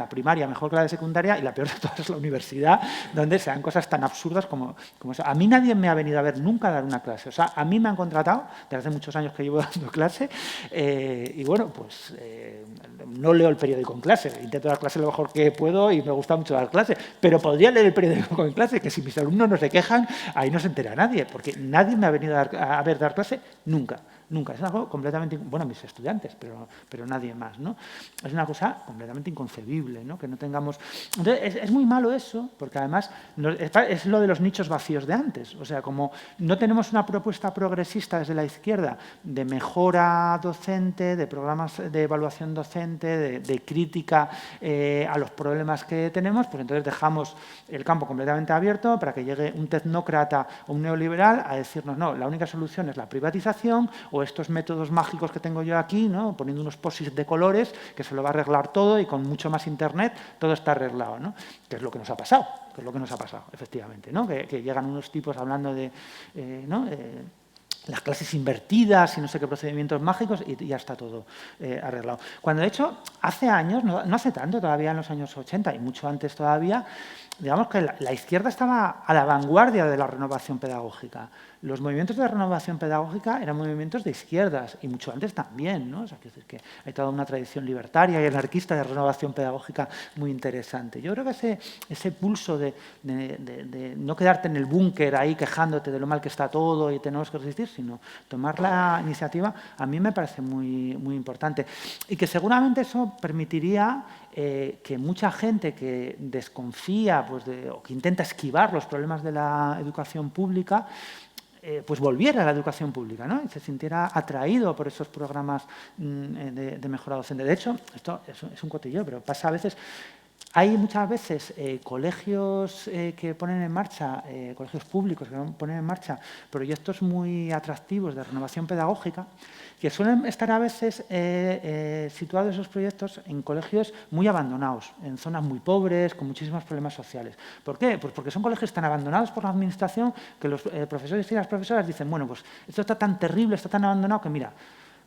mejor que la de secundaria y la peor de todas es la universidad, donde se dan cosas tan absurdas como eso. A mí nadie me ha venido a ver nunca dar una clase, o sea, a mí me han contratado, desde hace muchos años que llevo dando clase, y bueno, pues no leo el periódico en clase, intento dar clase lo mejor que puedo y me gusta mucho dar clase, pero podría leer el periódico en clase, que si mis alumnos no se quejan, ahí no se entera nadie, porque nadie me ha venido a ver dar clase nunca. Nunca. Es algo completamente... Bueno, mis estudiantes, pero nadie más, ¿no? Es una cosa completamente inconcebible, ¿no? Que no tengamos... Entonces, es muy malo eso, porque además es lo de los nichos vacíos de antes. O sea, como no tenemos una propuesta progresista desde la izquierda de mejora docente, de programas de evaluación docente, de crítica a los problemas que tenemos, pues entonces dejamos el campo completamente abierto para que llegue un tecnócrata o un neoliberal a decirnos, no, la única solución es la privatización o estos métodos mágicos que tengo yo aquí, ¿no? Poniendo unos posits de colores que se lo va a arreglar todo y con mucho más internet todo está arreglado, ¿no? Que es lo que nos ha pasado, efectivamente, ¿no? Que llegan unos tipos hablando de, ¿no? las clases invertidas y no sé qué procedimientos mágicos y ya está todo arreglado. Cuando de hecho hace años, no hace tanto, todavía en los años 80 y mucho antes todavía, digamos que la izquierda estaba a la vanguardia de la renovación pedagógica. Los movimientos de renovación pedagógica eran movimientos de izquierdas y mucho antes también, ¿no? O sea, quiero decir que hay toda una tradición libertaria y anarquista de renovación pedagógica muy interesante. Yo creo que ese pulso de no quedarte en el búnker ahí quejándote de lo mal que está todo y tenemos que resistir, sino tomar la iniciativa, a mí me parece muy, muy importante. Y que seguramente eso permitiría que mucha gente que desconfía pues o que intenta esquivar los problemas de la educación pública, pues volviera a la educación pública, ¿no? Y se sintiera atraído por esos programas de mejora docente. De hecho, esto es un cotilleo, pero pasa a veces. Hay muchas veces colegios que ponen en marcha, colegios públicos que ponen en marcha proyectos muy atractivos de renovación pedagógica, que suelen estar a veces situados esos proyectos en colegios muy abandonados, en zonas muy pobres, con muchísimos problemas sociales. ¿Por qué? Pues porque son colegios tan abandonados por la administración que los profesores y las profesoras dicen, bueno, pues esto está tan terrible, está tan abandonado que mira,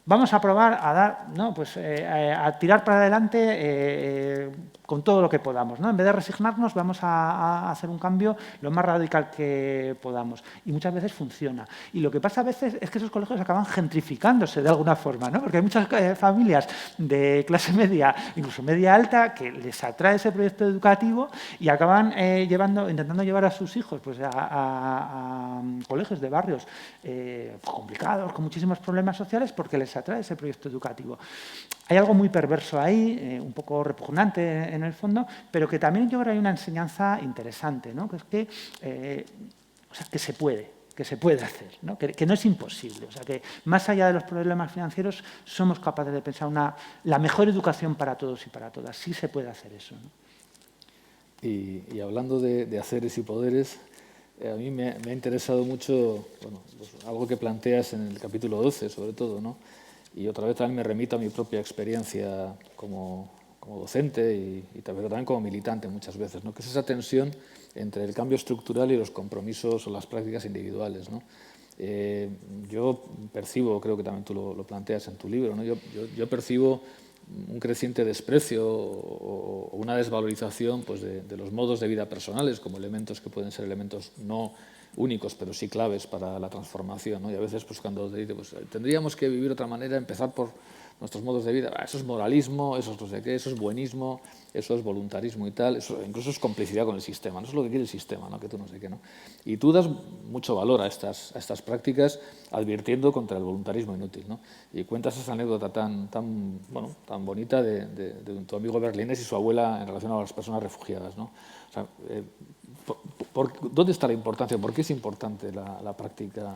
vamos a probar a dar, ¿no? Pues, a tirar para adelante con todo lo que podamos, ¿no? En vez de resignarnos, vamos a hacer un cambio lo más radical que podamos. Y muchas veces funciona. Y lo que pasa a veces es que esos colegios acaban gentrificándose de alguna forma, ¿no? Porque hay muchas familias de clase media, incluso media alta, que les atrae ese proyecto educativo y acaban intentando llevar a sus hijos pues, a colegios de barrios complicados, con muchísimos problemas sociales, porque les atrae ese proyecto educativo. Hay algo muy perverso ahí, un poco repugnante en el fondo, pero que también yo creo que hay una enseñanza interesante, ¿no? Que es que, o sea, que se puede hacer, ¿no? Que no es imposible. O sea, que más allá de los problemas financieros somos capaces de pensar la mejor educación para todos y para todas. Sí se puede hacer eso, ¿no? Y hablando de haceres y poderes, a mí me ha interesado mucho bueno, pues algo que planteas en el capítulo 12, sobre todo, ¿no? Y otra vez también me remito a mi propia experiencia como docente y también como militante muchas veces, ¿no? Que es esa tensión entre el cambio estructural y los compromisos o las prácticas individuales, ¿no? Yo percibo, creo que también tú lo planteas en tu libro, ¿no? Yo percibo un creciente desprecio o una desvalorización pues, de los modos de vida personales como elementos que pueden ser elementos no únicos, pero sí claves para la transformación, ¿no? Y a veces pues, cuando te dice, pues, tendríamos que vivir de otra manera, empezar por nuestros modos de vida, eso es moralismo, eso es no sé qué, eso es buenismo, eso es voluntarismo y tal, eso incluso es complicidad con el sistema, no es lo que quiere el sistema, ¿no? Que tú no sé qué, ¿no? Y tú das mucho valor a estas prácticas advirtiendo contra el voluntarismo inútil, ¿no? Y cuentas esa anécdota tan bonita de tu amigo berlinés y su abuela en relación a las personas refugiadas, ¿no? O sea, ¿dónde está la importancia? ¿Por qué es importante la práctica,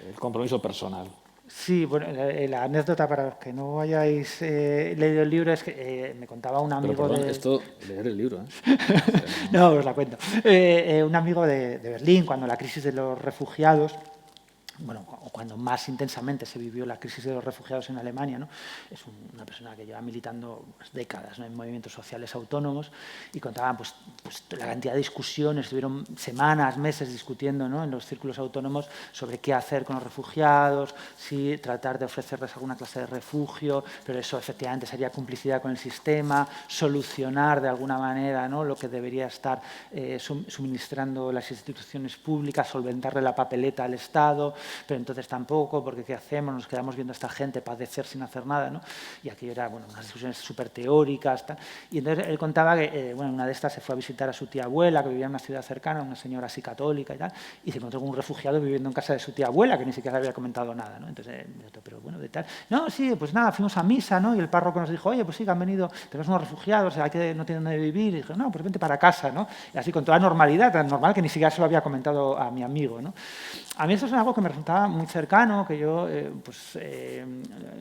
el compromiso personal? Sí, bueno, la anécdota para los que no hayáis leído el libro es que me contaba un amigo Pero, perdón, de... esto, leer el libro, ¿eh? No, os la cuento. Un amigo de Berlín, cuando la crisis de los refugiados, bueno, o cuando más intensamente se vivió la crisis de los refugiados en Alemania, ¿no? Es una persona que lleva militando pues, décadas, ¿no? En movimientos sociales autónomos y contaban pues, la cantidad de discusiones, estuvieron semanas, meses discutiendo, ¿no? En los círculos autónomos sobre qué hacer con los refugiados, si tratar de ofrecerles alguna clase de refugio, pero eso efectivamente sería complicidad con el sistema, solucionar de alguna manera, ¿no? Lo que debería estar suministrando las instituciones públicas, solventarle la papeleta al Estado, pero entonces tampoco, porque ¿qué hacemos? Nos quedamos viendo a esta gente padecer sin hacer nada, ¿no? Y aquello era, bueno, unas discusiones súper teóricas, tal. Y entonces él contaba que, bueno, una de estas se fue a visitar a su tía abuela, que vivía en una ciudad cercana, una señora así católica y tal, y se encontró con un refugiado viviendo en casa de su tía abuela, que ni siquiera le había comentado nada, ¿no? Entonces, pero bueno, de tal. No, sí, pues nada, fuimos a misa, ¿no? Y el párroco nos dijo, oye, pues sí, que han venido, tenemos unos refugiados, no tienen dónde vivir. Y dije, no, pues vente para casa, ¿no? Y así con toda normalidad, tan normal que ni siquiera se lo había comentado a mi amigo, ¿no? A mí eso es algo que me resultaba muy cercano, que yo,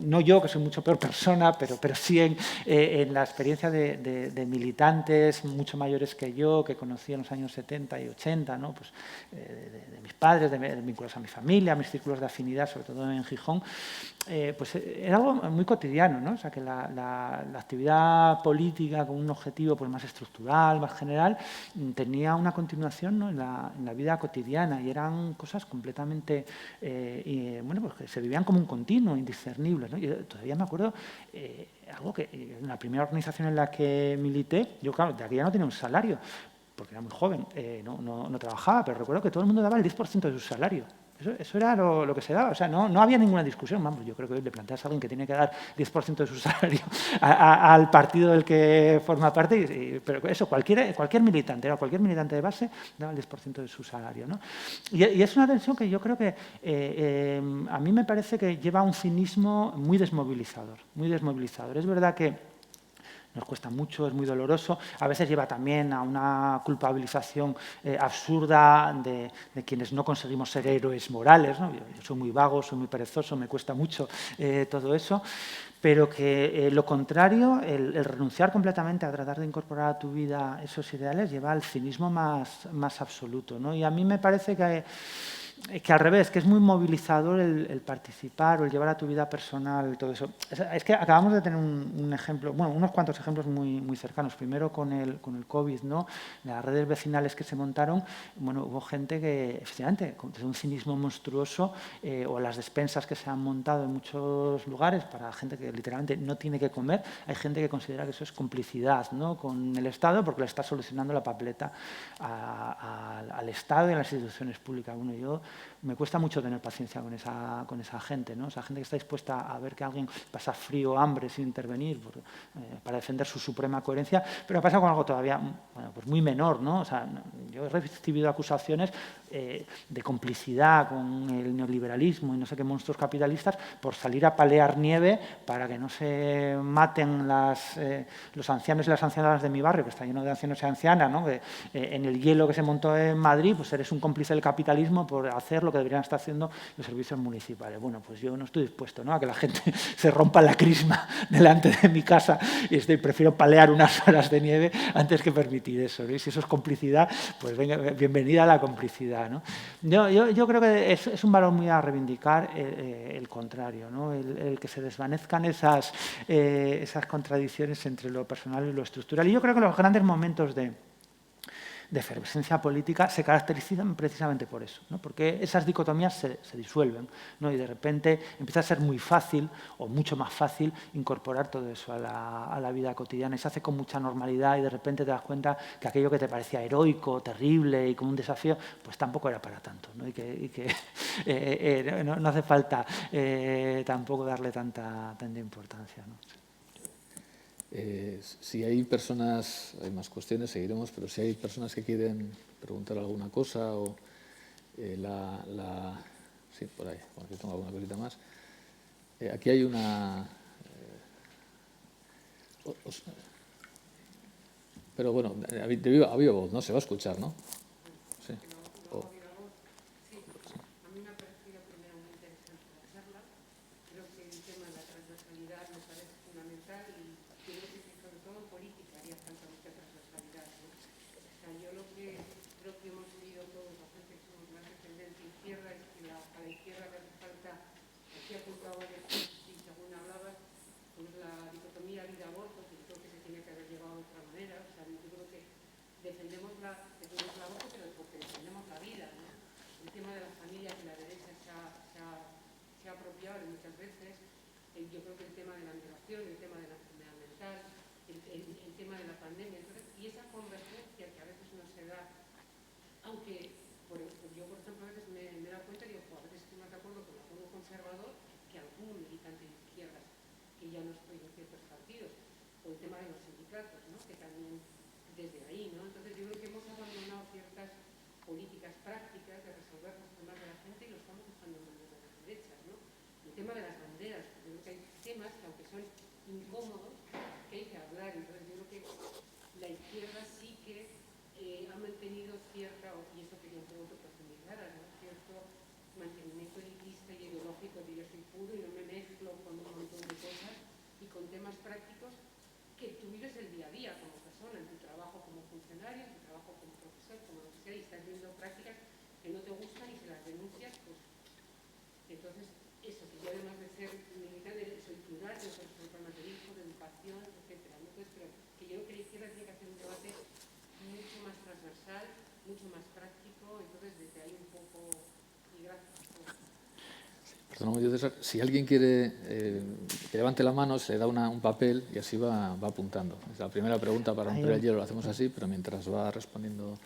no yo, que soy mucho peor persona, pero sí en la experiencia de militantes mucho mayores que yo, que conocí en los años 70 y 80, ¿no? Pues, de mis padres, vinculados a mi familia, a mis círculos de afinidad, sobre todo en Gijón, pues era algo muy cotidiano, ¿no? O sea, que la actividad política con un objetivo pues, más estructural, más general, tenía una continuación, ¿no? en la vida cotidiana y eran cosas completamente, pues que se vivían como un continuo, indiscernibles, ¿no? Yo todavía me acuerdo algo que en la primera organización en la que milité, yo claro, de aquella no tenía un salario, porque era muy joven, no trabajaba, pero recuerdo que todo el mundo daba el 10% de su salario. Eso era lo que se daba, o sea, no había ninguna discusión. Vamos, yo creo que hoy le planteas a alguien que tiene que dar 10% de su salario al partido del que forma parte, pero eso, cualquier militante de base daba el 10% de su salario, ¿no? Y es una tensión que yo creo que a mí me parece que lleva a un cinismo muy desmovilizador, muy desmovilizador. Es verdad que nos cuesta mucho, es muy doloroso. A veces lleva también a una culpabilización absurda de quienes no conseguimos ser héroes morales, ¿no? Yo soy muy vago, soy muy perezoso, me cuesta mucho todo eso, pero que lo contrario, el renunciar completamente a tratar de incorporar a tu vida esos ideales, lleva al cinismo más absoluto, ¿no? Y a mí me parece que al revés, que es muy movilizador el participar o el llevar a tu vida personal todo eso. Es que acabamos de tener un ejemplo, bueno, unos cuantos ejemplos muy cercanos. Primero con el COVID, ¿no? Las redes vecinales que se montaron, bueno, hubo gente que, efectivamente, desde un cinismo monstruoso, o las despensas que se han montado en muchos lugares para gente que literalmente no tiene que comer, hay gente que considera que eso es complicidad, ¿no? Con el Estado porque le está solucionando la papeleta al Estado y a las instituciones públicas. Bueno, me cuesta mucho tener paciencia con esa gente, ¿no? Esa gente que está dispuesta a ver que alguien pasa frío o hambre sin intervenir para defender su suprema coherencia, pero pasa con algo todavía pues muy menor, ¿no? O sea, yo he recibido acusaciones de complicidad con el neoliberalismo y no sé qué monstruos capitalistas por salir a palear nieve para que no se maten los ancianos y las ancianas de mi barrio, que está lleno de ancianos y ancianas, ¿no? En el hielo que se montó en Madrid, pues eres un cómplice del capitalismo por hacer lo que deberían estar haciendo los servicios municipales. Bueno, pues yo no estoy dispuesto, ¿no?, a que la gente se rompa la crisma delante de mi casa y prefiero palear unas horas de nieve antes que permitir eso, ¿no? Y si eso es complicidad, pues venga, bienvenida a la complicidad, ¿no? Yo creo que es un valor muy a reivindicar el contrario, ¿no? El que se desvanezcan esas contradicciones entre lo personal y lo estructural. Y yo creo que los grandes momentos de efervescencia política se caracterizan precisamente por eso, ¿no? Porque esas dicotomías se disuelven, ¿no? Y de repente empieza a ser muy fácil o mucho más fácil incorporar todo eso a la vida cotidiana y se hace con mucha normalidad y de repente te das cuenta que aquello que te parecía heroico, terrible y como un desafío, pues tampoco era para tanto, ¿no? Y que no hace falta tampoco darle tanta importancia, ¿no? Si hay personas, hay más cuestiones, seguiremos, pero si hay personas que quieren preguntar alguna cosa o sí, por ahí, bueno, aquí tengo alguna cosita más. Aquí hay una... pero bueno, a viva voz, ¿no? Se va a escuchar, ¿no? Sí. Perdón, César, si alguien quiere que levante la mano, se le da un papel y así va apuntando. La primera pregunta para romper el hielo lo hacemos así, pero mientras va respondiendo,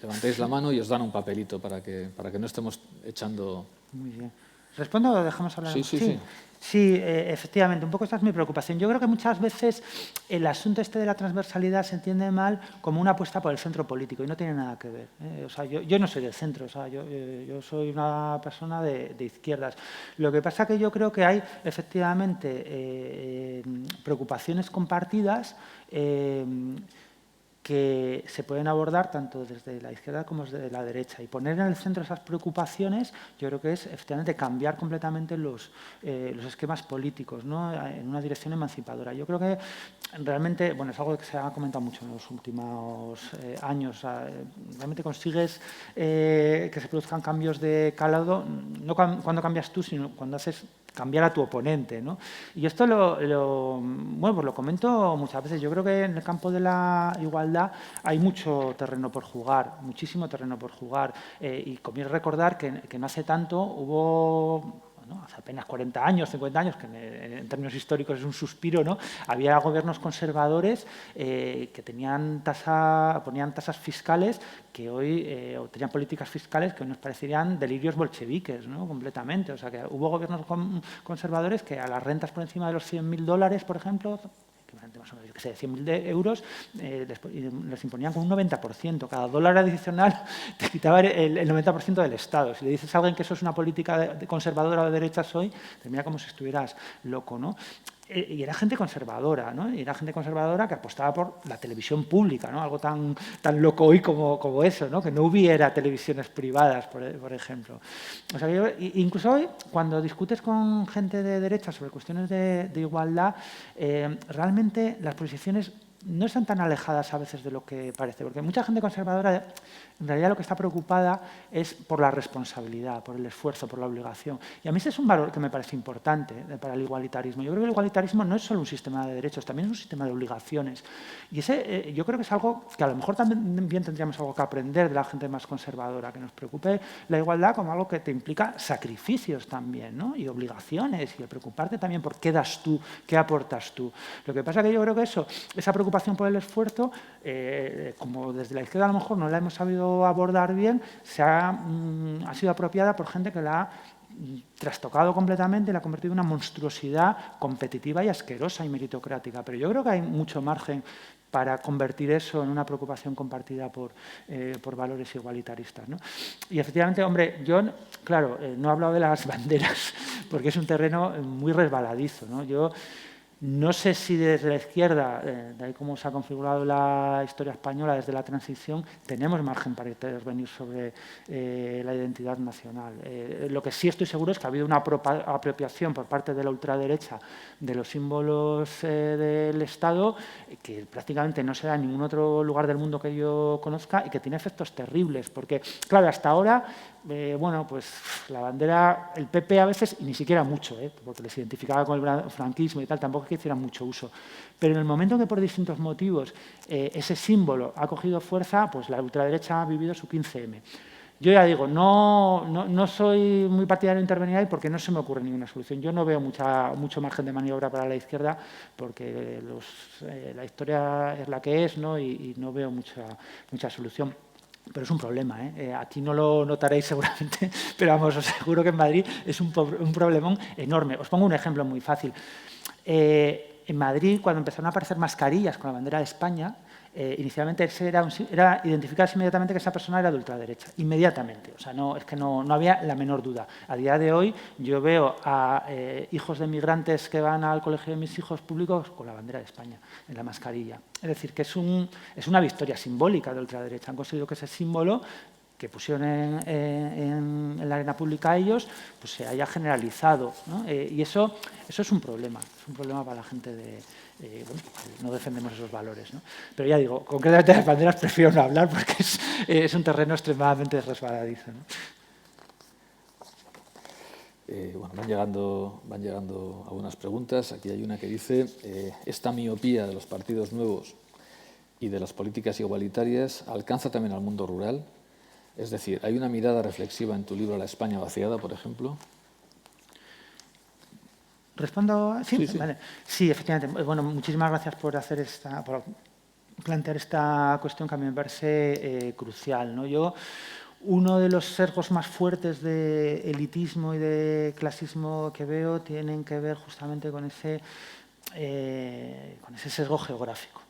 levantéis la mano y os dan un papelito para que no estemos echando... Muy bien. ¿Respondo o dejamos hablar? Sí. Sí, efectivamente, un poco esta es mi preocupación. Yo creo que muchas veces el asunto este de la transversalidad se entiende mal como una apuesta por el centro político y no tiene nada que ver. O sea, yo no soy del centro, o sea, yo soy una persona de izquierdas. Lo que pasa es que yo creo que hay efectivamente preocupaciones compartidas que se pueden abordar tanto desde la izquierda como desde la derecha. Y poner en el centro esas preocupaciones, yo creo que es efectivamente cambiar completamente los esquemas políticos, ¿no?, en una dirección emancipadora. Yo creo que realmente, bueno, es algo que se ha comentado mucho en los últimos años. O sea, realmente consigues que se produzcan cambios de calado, no cuando cambias tú, sino cuando haces cambiar a tu oponente, ¿no? Y esto bueno, pues lo comento muchas veces. Yo creo que en el campo de la igualdad hay mucho terreno por jugar, muchísimo terreno por jugar. Y conviene recordar que no hace tanto hubo... ¿no? Hace apenas 40 años, 50 años, que en términos históricos es un suspiro, ¿no? Había gobiernos conservadores que ponían tasas fiscales que hoy, o tenían políticas fiscales que hoy nos parecerían delirios bolcheviques, ¿no?, completamente. O sea, que hubo gobiernos conservadores que a las rentas por encima de los $100.000, por ejemplo, más o menos, yo qué sé, 100.000 euros, les imponían con un 90%. Cada dólar adicional te quitaba el 90% del Estado. Si le dices a alguien que eso es una política conservadora o de derechas hoy, te mira como si estuvieras loco, ¿no? Y era gente conservadora, ¿no? Y era gente conservadora que apostaba por la televisión pública, ¿no? Algo tan loco hoy como eso, ¿no? Que no hubiera televisiones privadas, por ejemplo. O sea, incluso hoy, cuando discutes con gente de derecha sobre cuestiones de igualdad, realmente las posiciones no están tan alejadas a veces de lo que parece, porque mucha gente conservadora en realidad lo que está preocupada es por la responsabilidad, por el esfuerzo, por la obligación. Y a mí ese es un valor que me parece importante para el igualitarismo. Yo creo que el igualitarismo no es solo un sistema de derechos, también es un sistema de obligaciones. Y ese yo creo que es algo que a lo mejor también tendríamos algo que aprender de la gente más conservadora, que nos preocupe la igualdad como algo que te implica sacrificios también, ¿no?, y obligaciones, y el preocuparte también por qué das tú, qué aportas tú. Lo que pasa es que yo creo que esa preocupación por el esfuerzo, como desde la izquierda a lo mejor no la hemos sabido abordar bien, ha sido apropiada por gente que la ha trastocado completamente y la ha convertido en una monstruosidad competitiva y asquerosa y meritocrática. Pero yo creo que hay mucho margen para convertir eso en una preocupación compartida por valores igualitaristas, ¿no? Y efectivamente, hombre, yo, claro, no he hablado de las banderas porque es un terreno muy resbaladizo, ¿no? Yo no sé si desde la izquierda, de ahí cómo se ha configurado la historia española desde la transición, tenemos margen para intervenir sobre la identidad nacional. Lo que sí estoy seguro es que ha habido una apropiación por parte de la ultraderecha de los símbolos del Estado que prácticamente no se da en ningún otro lugar del mundo que yo conozca y que tiene efectos terribles. Porque, claro, hasta ahora, bueno, pues la bandera, el PP a veces, y ni siquiera mucho, porque les identificaba con el franquismo y tal, tampoco es que hicieran mucho uso. Pero en el momento en que por distintos motivos ese símbolo ha cogido fuerza, pues la ultraderecha ha vivido su 15M. Yo ya digo, no soy muy partidario de intervenir ahí porque no se me ocurre ninguna solución. Yo no veo mucho margen de maniobra para la izquierda porque la historia es la que es, ¿no? Y no veo mucha solución. Pero es un problema, aquí no lo notaréis seguramente, pero vamos, os aseguro que en Madrid es un problemón enorme. Os pongo un ejemplo muy fácil. En Madrid, cuando empezaron a aparecer mascarillas con la bandera de España, inicialmente era identificarse inmediatamente que esa persona era de ultraderecha, inmediatamente. O sea, es que no había la menor duda. A día de hoy yo veo a hijos de migrantes que van al colegio de mis hijos públicos con la bandera de España, en la mascarilla. Es decir, que es una victoria simbólica de ultraderecha. Han conseguido que ese símbolo que pusieron en la arena pública ellos, pues se haya generalizado, ¿no? Y eso es un problema para la gente bueno, no defendemos esos valores, ¿no? Pero ya digo, concretamente de las banderas prefiero no hablar porque es un terreno extremadamente resbaladizo, ¿no? Bueno, van llegando algunas preguntas. Aquí hay una que dice, esta miopía de los partidos nuevos y de las políticas igualitarias alcanza también al mundo rural. Es decir, ¿hay una mirada reflexiva en tu libro La España vaciada, por ejemplo? ¿Respondo? Sí, Sí. vale. Sí, efectivamente. Bueno, muchísimas gracias por plantear esta cuestión que a mí me parece crucial, ¿no? Uno de los sesgos más fuertes de elitismo y de clasismo que veo tienen que ver justamente con ese sesgo geográfico.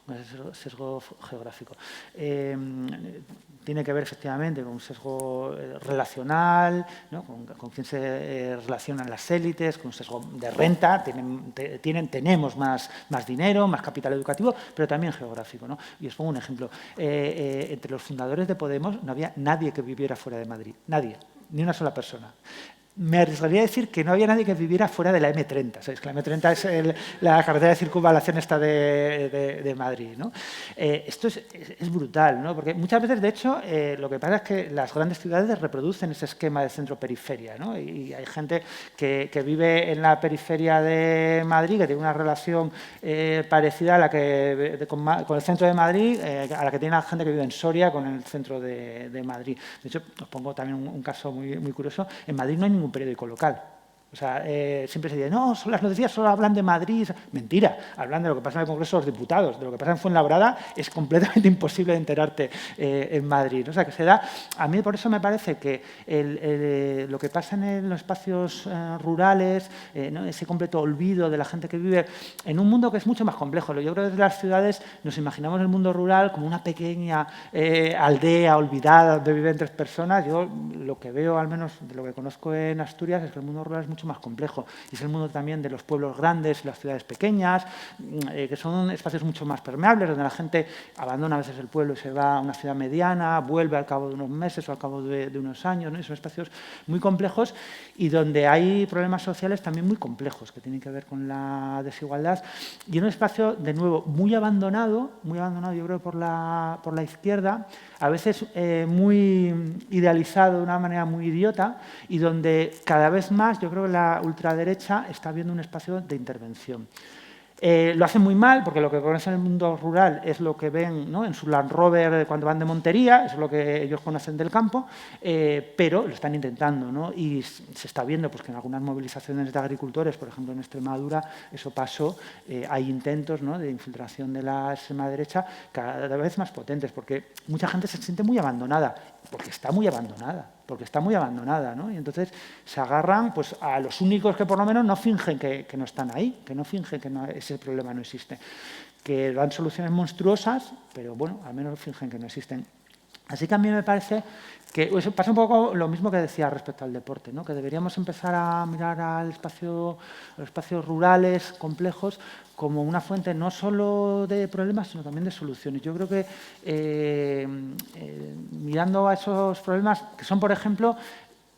Tiene que ver efectivamente con un sesgo relacional, ¿no? con quién se relacionan las élites, con un sesgo de renta, tenemos más dinero, más capital educativo, pero también geográfico, ¿no? Y os pongo un ejemplo. Entre los fundadores de Podemos no había nadie que viviera fuera de Madrid, nadie, ni una sola persona. Me arriesgaría a decir que no había nadie que viviera fuera de la M30. ¿Sabéis que la M30 es la carretera de circunvalación esta de Madrid, ¿no? Esto es brutal, ¿no? Porque muchas veces, de hecho, lo que pasa es que las grandes ciudades reproducen ese esquema de centro-periferia, ¿no? Y hay gente que vive en la periferia de Madrid, que tiene una relación parecida a la que con el centro de Madrid, a la que tiene la gente que vive en Soria con el centro de Madrid. De hecho, os pongo también un caso muy curioso. En Madrid no hay ningún periódico local. O sea, siempre se dice, no, las noticias solo hablan de Madrid. Mentira, hablan de lo que pasa en el Congreso de los Diputados, de lo que pasa en Fuenlabrada, es completamente imposible enterarte en Madrid, ¿no? O sea, que se da... A mí por eso me parece que lo que pasa en los espacios rurales, ¿no? Ese completo olvido de la gente que vive en un mundo que es mucho más complejo. Yo creo que desde las ciudades nos imaginamos el mundo rural como una pequeña aldea olvidada donde viven 3 personas. Yo lo que veo, al menos de lo que conozco en Asturias, es que el mundo rural es mucho más complejo. Y es el mundo también de los pueblos grandes y las ciudades pequeñas, que son espacios mucho más permeables, donde la gente abandona a veces el pueblo y se va a una ciudad mediana, vuelve al cabo de unos meses o al cabo de unos años, ¿no? Y son espacios muy complejos y donde hay problemas sociales también muy complejos, que tienen que ver con la desigualdad. Y en un espacio, de nuevo, muy abandonado, yo creo, por la izquierda, a veces muy idealizado de una manera muy idiota, y donde cada vez más yo creo que la ultraderecha está viendo un espacio de intervención. Lo hacen muy mal, porque lo que conocen en el mundo rural es lo que ven, ¿no? En su Land Rover cuando van de montería, eso es lo que ellos conocen del campo, pero lo están intentando, ¿no? Y se está viendo pues, que en algunas movilizaciones de agricultores, por ejemplo en Extremadura, eso pasó, hay intentos, ¿no? De infiltración de la extrema derecha cada vez más potentes, porque mucha gente se siente muy abandonada, porque está muy abandonada, ¿no? Y entonces se agarran pues, a los únicos que por lo menos no fingen que no están ahí, que no fingen que ese problema no existe, que dan soluciones monstruosas, pero bueno, al menos fingen que no existen. Así que a mí me parece que eso pasa un poco lo mismo que decía respecto al deporte, ¿no? Que deberíamos empezar a mirar a los espacios rurales complejos como una fuente no solo de problemas, sino también de soluciones. Yo creo que mirando a esos problemas, que son, por ejemplo,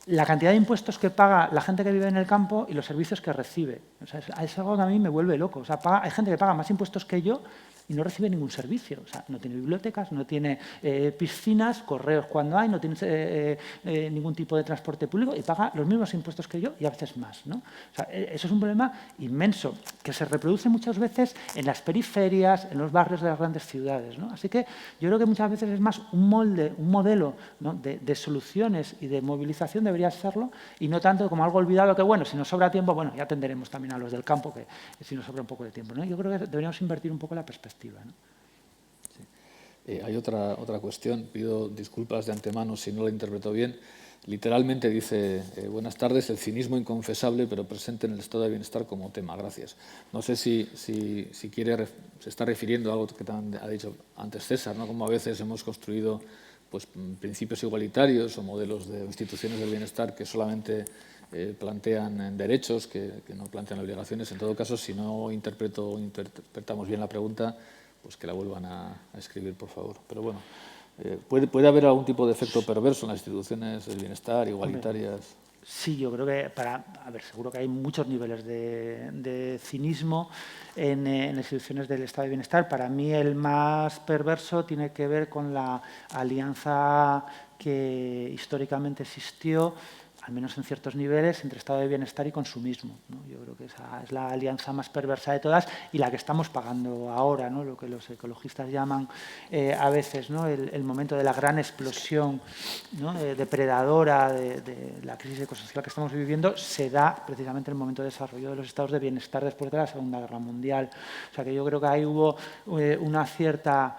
la cantidad de impuestos que paga la gente que vive en el campo y los servicios que recibe. O sea, es algo que a mí me vuelve loco. O sea, hay gente que paga más impuestos que yo y no recibe ningún servicio. O sea, no tiene bibliotecas, no tiene piscinas, correos cuando hay, no tiene ningún tipo de transporte público y paga los mismos impuestos que yo y a veces más, ¿no? O sea, eso es un problema inmenso que se reproduce muchas veces en las periferias, en los barrios de las grandes ciudades, ¿no? Así que yo creo que muchas veces es más un modelo, ¿no? de soluciones y de movilización debería serlo y no tanto como algo olvidado que, bueno, si nos sobra tiempo, bueno, ya atenderemos también a los del campo, que si nos sobra un poco de tiempo, ¿no? Yo creo que deberíamos invertir un poco la perspectiva. ¿No? Sí. Hay otra cuestión, pido disculpas de antemano si no la interpreto bien. Literalmente dice, buenas tardes, el cinismo inconfesable pero presente en el estado de bienestar como tema, gracias. No sé si se está refiriendo a algo que ha dicho antes César, ¿no? Como a veces hemos construido pues, principios igualitarios o modelos de instituciones del bienestar que solamente plantean derechos, que no plantean obligaciones. En todo caso, si no interpretamos bien la pregunta, pues que la vuelvan a escribir, por favor. Pero bueno, ¿puede haber algún tipo de efecto perverso en las instituciones del bienestar, igualitarias? Sí, yo creo que seguro que hay muchos niveles de cinismo en las instituciones del estado de bienestar. Para mí el más perverso tiene que ver con la alianza que históricamente existió al menos en ciertos niveles, entre estado de bienestar y consumismo, ¿no? Yo creo que esa es la alianza más perversa de todas y la que estamos pagando ahora, ¿no? Lo que los ecologistas llaman a veces, ¿no? el momento de la gran explosión, ¿no? Depredadora de la crisis ecosocial que estamos viviendo se da precisamente en el momento de desarrollo de los estados de bienestar después de la Segunda Guerra Mundial. O sea que yo creo que ahí hubo una cierta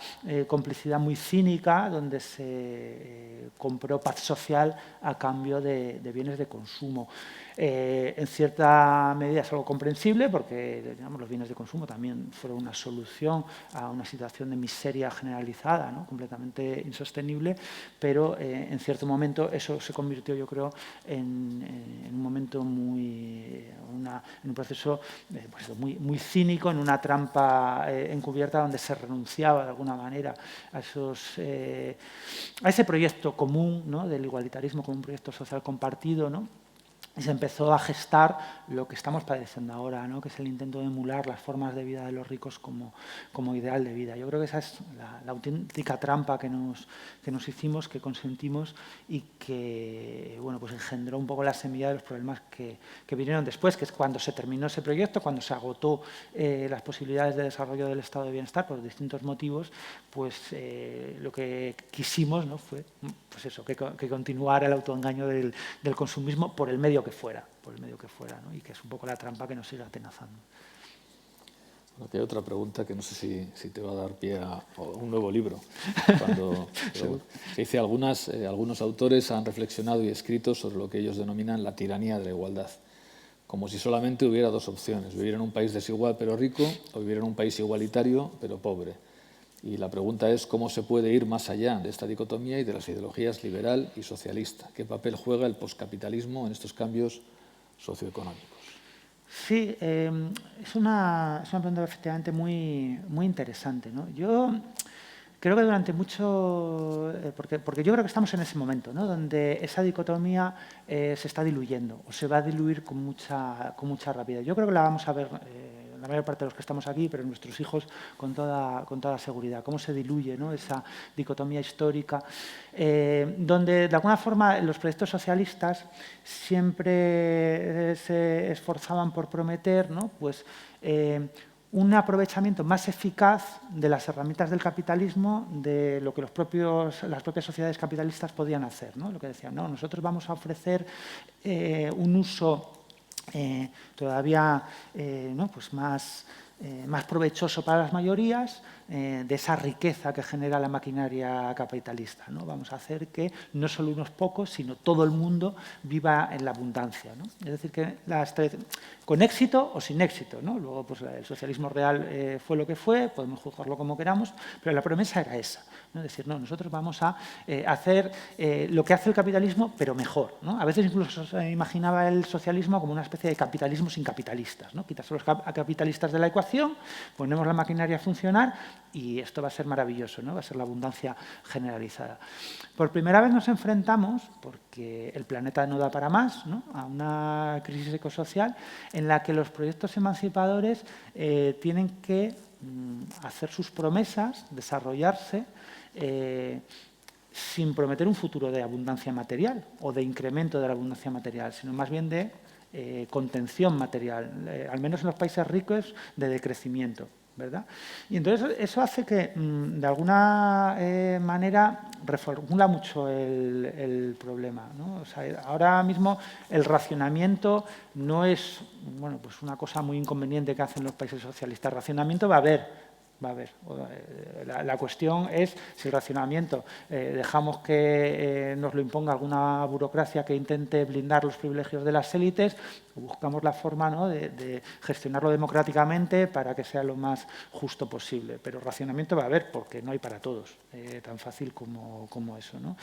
complicidad muy cínica donde se compró paz social a cambio de bienes de consumo. En cierta medida es algo comprensible porque digamos, los bienes de consumo también fueron una solución a una situación de miseria generalizada, ¿no? Completamente insostenible, pero en cierto momento eso se convirtió, yo creo, en un momento en un proceso pues muy cínico, en una trampa encubierta donde se renunciaba de alguna manera a ese proyecto común, ¿no? Del igualitarismo como un proyecto social compartido, ¿no? Y se empezó a gestar lo que estamos padeciendo ahora, ¿no? Que es el intento de emular las formas de vida de los ricos como ideal de vida. Yo creo que esa es la auténtica trampa que nos hicimos, que consentimos y que bueno, pues engendró un poco la semilla de los problemas que vinieron después, que es cuando se terminó ese proyecto, cuando se agotó las posibilidades de desarrollo del estado de bienestar por distintos motivos, pues lo que quisimos, ¿no? Fue pues eso, que continuara el autoengaño del consumismo por el medio que fuera, ¿no? Y que es un poco la trampa que nos sigue atenazando. Aquí hay otra pregunta que no sé si te va a dar pie a un nuevo libro. Se dice, algunos autores han reflexionado y escrito sobre lo que ellos denominan la tiranía de la igualdad, como si solamente hubiera dos opciones, vivir en un país desigual pero rico o vivir en un país igualitario pero pobre. Y la pregunta es cómo se puede ir más allá de esta dicotomía y de las ideologías liberal y socialista. ¿Qué papel juega el poscapitalismo en estos cambios socioeconómicos? Sí, es una pregunta efectivamente muy interesante, ¿no? Yo creo que durante mucho... porque yo creo que estamos en ese momento, ¿no? Donde esa dicotomía se está diluyendo o se va a diluir con mucha rapidez. Yo creo que la vamos a ver... la mayor parte de los que estamos aquí, pero nuestros hijos con toda seguridad, cómo se diluye, ¿no? Esa dicotomía histórica, donde de alguna forma los proyectos socialistas siempre se esforzaban por prometer, ¿no? Pues, un aprovechamiento más eficaz de las herramientas del capitalismo de lo que las propias sociedades capitalistas podían hacer, ¿no? Lo que decían, no, nosotros vamos a ofrecer un uso todavía ¿no? Pues más provechoso para las mayorías de esa riqueza que genera la maquinaria capitalista, ¿no? Vamos a hacer que no solo unos pocos, sino todo el mundo viva en la abundancia, ¿no? Es decir, que con éxito o sin éxito, ¿no? Luego pues, el socialismo real fue lo que fue, podemos juzgarlo como queramos, pero la promesa era esa, ¿no? Es decir, no, nosotros vamos a hacer lo que hace el capitalismo, pero mejor, ¿no? A veces incluso se imaginaba el socialismo como una especie de capitalismo sin capitalistas, ¿no? Quitas a los capitalistas de la ecuación, ponemos la maquinaria a funcionar y esto va a ser maravilloso, ¿no? Va a ser la abundancia generalizada. Por primera vez nos enfrentamos, porque el planeta no da para más, ¿no? A una crisis ecosocial en la que los proyectos emancipadores tienen que hacer sus promesas, desarrollarse, sin prometer un futuro de abundancia material o de incremento de la abundancia material, sino más bien de contención material, al menos en los países ricos, de decrecimiento, ¿verdad? Y entonces eso hace que, de alguna manera, reformula mucho el problema, ¿no? O sea, ahora mismo el racionamiento no es bueno, pues una cosa muy inconveniente que hacen los países socialistas. Racionamiento va a haber. La cuestión es si el racionamiento dejamos que nos lo imponga alguna burocracia que intente blindar los privilegios de las élites o buscamos la forma, ¿no? de gestionarlo democráticamente para que sea lo más justo posible. Pero racionamiento va a haber porque no hay para todos, tan fácil como eso, ¿no?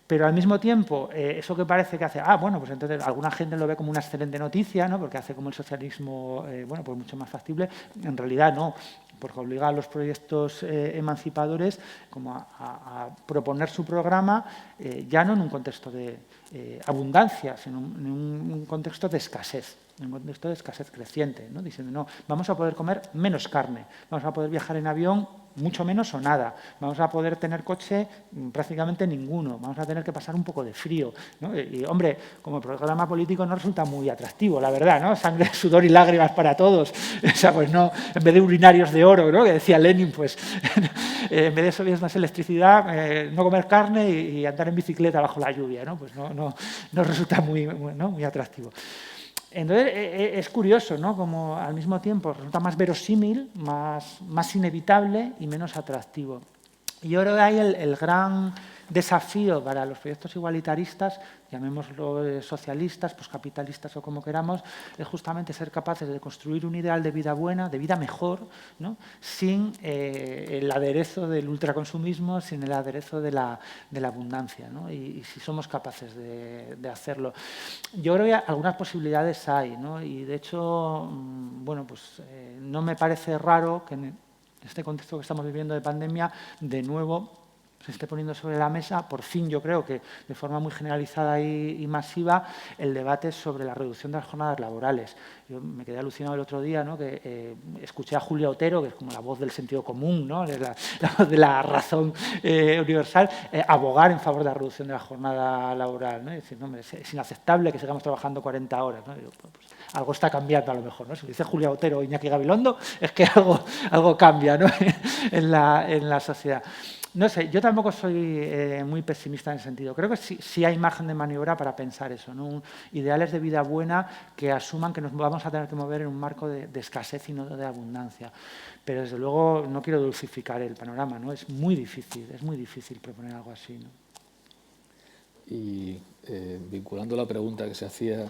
Pero al mismo tiempo, eso que parece que hace, bueno, pues entonces alguna gente lo ve como una excelente noticia, ¿no? Porque hace como el socialismo, bueno, pues mucho más factible. En realidad no, porque obliga a los proyectos emancipadores como a proponer su programa ya no en un contexto de abundancia, sino en un contexto de escasez. En un contexto de escasez creciente, ¿no? Diciendo, no, vamos a poder comer menos carne, vamos a poder viajar en avión mucho menos o nada. Vamos a poder tener coche prácticamente ninguno. Vamos a tener que pasar un poco de frío, ¿no? Y, hombre, como programa político no resulta muy atractivo, la verdad, ¿no? Sangre, sudor y lágrimas para todos. O sea, pues no, en vez de urinarios de oro, ¿no? Que decía Lenin, pues en vez de eso es más electricidad, no comer carne y andar en bicicleta bajo la lluvia, ¿no? Pues no resulta muy atractivo. Entonces, es curioso, ¿no? Como al mismo tiempo resulta más verosímil, más inevitable y menos atractivo. Y yo creo que ahí el gran desafío para los proyectos igualitaristas, llamémoslo socialistas, poscapitalistas o como queramos, es justamente ser capaces de construir un ideal de vida buena, de vida mejor, ¿no? Sin el aderezo del ultraconsumismo, sin el aderezo de la abundancia, ¿no? Y si somos capaces de hacerlo. Yo creo que algunas posibilidades hay, ¿no? Y de hecho, bueno, pues no me parece raro que en este contexto que estamos viviendo de pandemia, de nuevo se esté poniendo sobre la mesa, por fin yo creo que de forma muy generalizada y masiva, el debate sobre la reducción de las jornadas laborales. Yo me quedé alucinado el otro día, ¿no? Que escuché a Julia Otero, que es como la voz del sentido común, ¿no? La voz de la razón universal, abogar en favor de la reducción de la jornada laboral, ¿no? Y decir, no, hombre, es inaceptable que sigamos trabajando 40 horas, ¿no? Y digo, pues, algo está cambiando a lo mejor, ¿no? Si dice Julia Otero o Iñaki Gabilondo, es que algo cambia, ¿no? en la sociedad. No sé, yo tampoco soy muy pesimista en ese sentido. Creo que sí hay margen de maniobra para pensar eso, ¿no? Ideales de vida buena que asuman que nos vamos a tener que mover en un marco de escasez y no de abundancia. Pero desde luego no quiero dulcificar el panorama, ¿no? Es muy difícil proponer algo así, ¿no? Y vinculando la pregunta que se hacía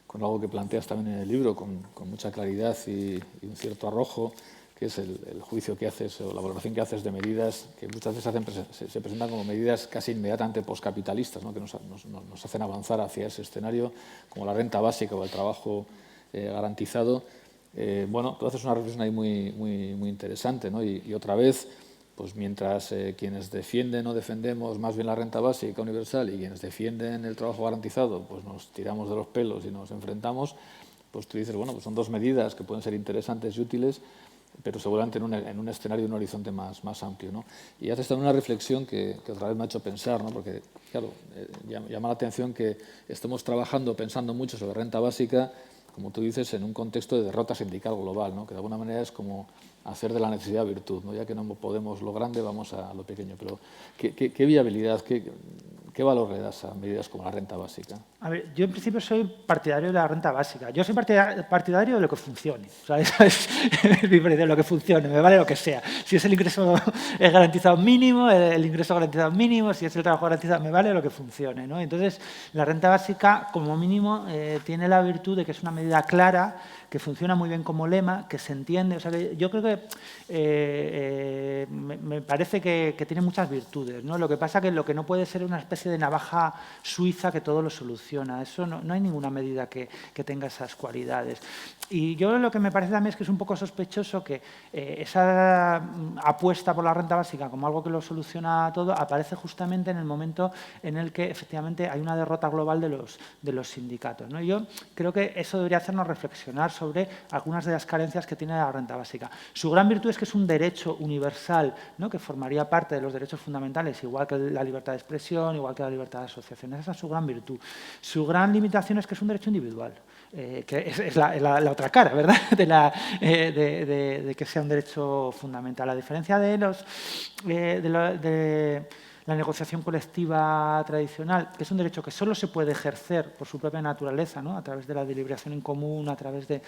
con algo que planteas también en el libro, con mucha claridad y un cierto arrojo, que es el juicio que haces o la valoración que haces de medidas que muchas veces se presentan como medidas casi inmediatamente poscapitalistas, ¿no? Que nos hacen avanzar hacia ese escenario, como la renta básica o el trabajo garantizado. Bueno, tú haces una reflexión ahí muy interesante, ¿no? Y otra vez, pues mientras quienes defienden o defendemos más bien la renta básica universal y quienes defienden el trabajo garantizado, pues nos tiramos de los pelos y nos enfrentamos, pues tú dices, bueno, pues son dos medidas que pueden ser interesantes y útiles, pero seguramente en un escenario, un horizonte más amplio, ¿no? Y haces también una reflexión que otra vez me ha hecho pensar, ¿no? Porque, claro, llama la atención que estemos trabajando, pensando mucho sobre renta básica, como tú dices, en un contexto de derrota sindical global, ¿no? Que de alguna manera es como hacer de la necesidad virtud, ¿no? Ya que no podemos lo grande, vamos a lo pequeño. Pero, ¿qué viabilidad, qué valor le das a medidas como la renta básica? A ver, yo en principio soy partidario de la renta básica. Yo soy partidario de lo que funcione. ¿Sabes? Es mi de lo que funcione, me vale lo que sea. Si es el ingreso garantizado mínimo, el ingreso garantizado mínimo, si es el trabajo garantizado, me vale lo que funcione, ¿no? Entonces, la renta básica, como mínimo, tiene la virtud de que es una medida clara, que funciona muy bien como lema, que se entiende. O sea, que yo creo que me parece que tiene muchas virtudes, ¿no? Lo que pasa que lo que no puede ser una especie de navaja suiza que todo lo soluciona. Eso no hay ninguna medida que tenga esas cualidades. Y yo lo que me parece también es que es un poco sospechoso que esa apuesta por la renta básica como algo que lo soluciona todo aparece justamente en el momento en el que efectivamente hay una derrota global de los sindicatos, ¿no? Yo creo que eso debería hacernos reflexionar sobre algunas de las carencias que tiene la renta básica. Su gran virtud es que es un derecho universal, ¿no? Que formaría parte de los derechos fundamentales, igual que la libertad de expresión, igual que la libertad de asociación. Esa es su gran virtud. Su gran limitación es que es un derecho individual. Que es la otra cara, ¿verdad? De que sea un derecho fundamental. A diferencia de la negociación colectiva tradicional, que es un derecho que solo se puede ejercer por su propia naturaleza, ¿no? A través de la deliberación en común, a través de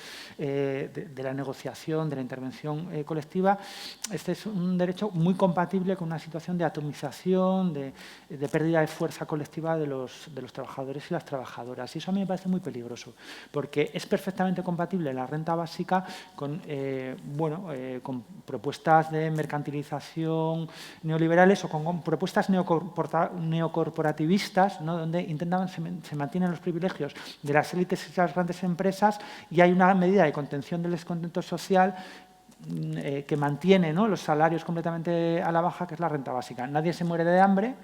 la negociación, de la intervención colectiva. Este es un derecho muy compatible con una situación de atomización, de pérdida de fuerza colectiva de los trabajadores y las trabajadoras. Y eso a mí me parece muy peligroso, porque es perfectamente compatible la renta básica con, con propuestas de mercantilización neoliberales o con propuestas neocorporativistas, ¿no? Donde se mantienen los privilegios de las élites y las grandes empresas y hay una medida de contención del descontento social que mantiene, ¿no? Los salarios completamente a la baja, que es la renta básica. Nadie se muere de hambre,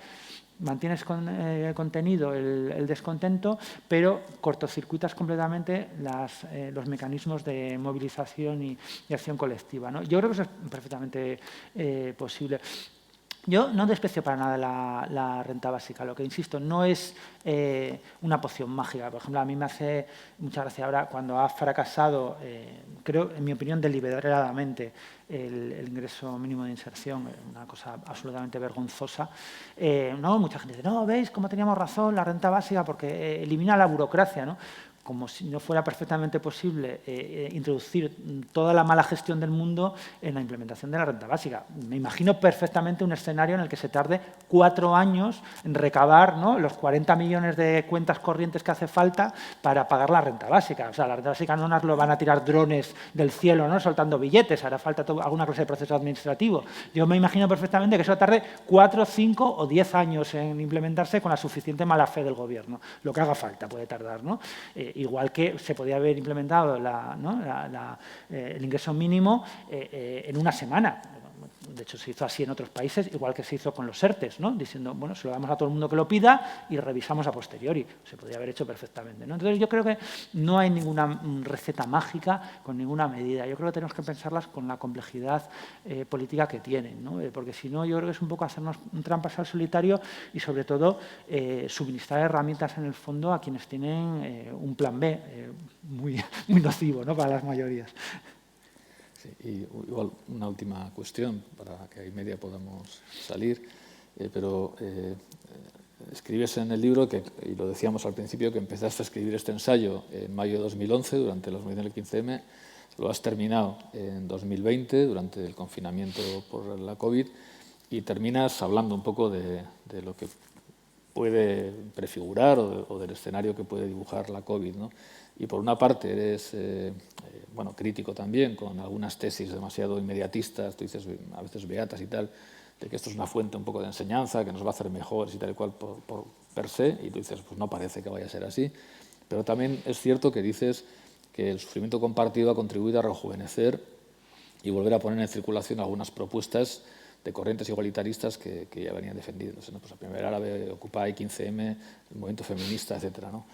mantienes contenido el descontento, pero cortocircuitas completamente los mecanismos de movilización y acción colectiva, ¿no? Yo creo que eso es perfectamente posible. Yo no desprecio para nada la renta básica, lo que insisto, no es una poción mágica. Por ejemplo, a mí me hace mucha gracia ahora cuando ha fracasado, creo, en mi opinión, deliberadamente el ingreso mínimo de inserción, una cosa absolutamente vergonzosa. No, mucha gente dice, no, ¿veis cómo teníamos razón la renta básica? Porque elimina la burocracia, ¿no? Como si no fuera perfectamente posible introducir toda la mala gestión del mundo en la implementación de la renta básica. Me imagino perfectamente un escenario en el que se tarde 4 años en recabar, ¿no?, los 40 millones de cuentas corrientes que hace falta para pagar la renta básica. O sea, la renta básica no nos lo van a tirar drones del cielo, ¿no?, soltando billetes, hará falta alguna clase de proceso administrativo. Yo me imagino perfectamente que eso tarde 4, 5 o 10 años en implementarse con la suficiente mala fe del Gobierno. Lo que haga falta puede tardar, ¿no? Igual que se podía haber implementado el ingreso mínimo en una semana. De hecho, se hizo así en otros países, igual que se hizo con los ERTEs, ¿no? Diciendo, bueno, se lo damos a todo el mundo que lo pida y revisamos a posteriori. Se podría haber hecho perfectamente, ¿no? Entonces, yo creo que no hay ninguna receta mágica con ninguna medida. Yo creo que tenemos que pensarlas con la complejidad política que tienen, ¿no? Porque si no, yo creo que es un poco hacernos trampas al solitario y, sobre todo, suministrar herramientas en el fondo a quienes tienen un plan B muy nocivo, ¿no?, para las mayorías. Sí, y igual una última cuestión para que a media podamos salir, pero escribes en el libro, y lo decíamos al principio, que empezaste a escribir este ensayo en mayo de 2011 durante los movimientos del 15M, lo has terminado en 2020 durante el confinamiento por la COVID y terminas hablando un poco de lo que puede prefigurar o del escenario que puede dibujar la COVID, ¿no? Y por una parte eres bueno, crítico también con algunas tesis demasiado inmediatistas, tú dices a veces beatas y tal, de que esto es una fuente un poco de enseñanza, que nos va a hacer mejores y tal y cual por per se, y tú dices, pues no parece que vaya a ser así. Pero también es cierto que dices que el sufrimiento compartido ha contribuido a rejuvenecer y volver a poner en circulación algunas propuestas de corrientes igualitaristas que ya venían defendiéndose, ¿no? Pues la Primavera Árabe, Occupy, 15M, el movimiento feminista, etc., ¿no?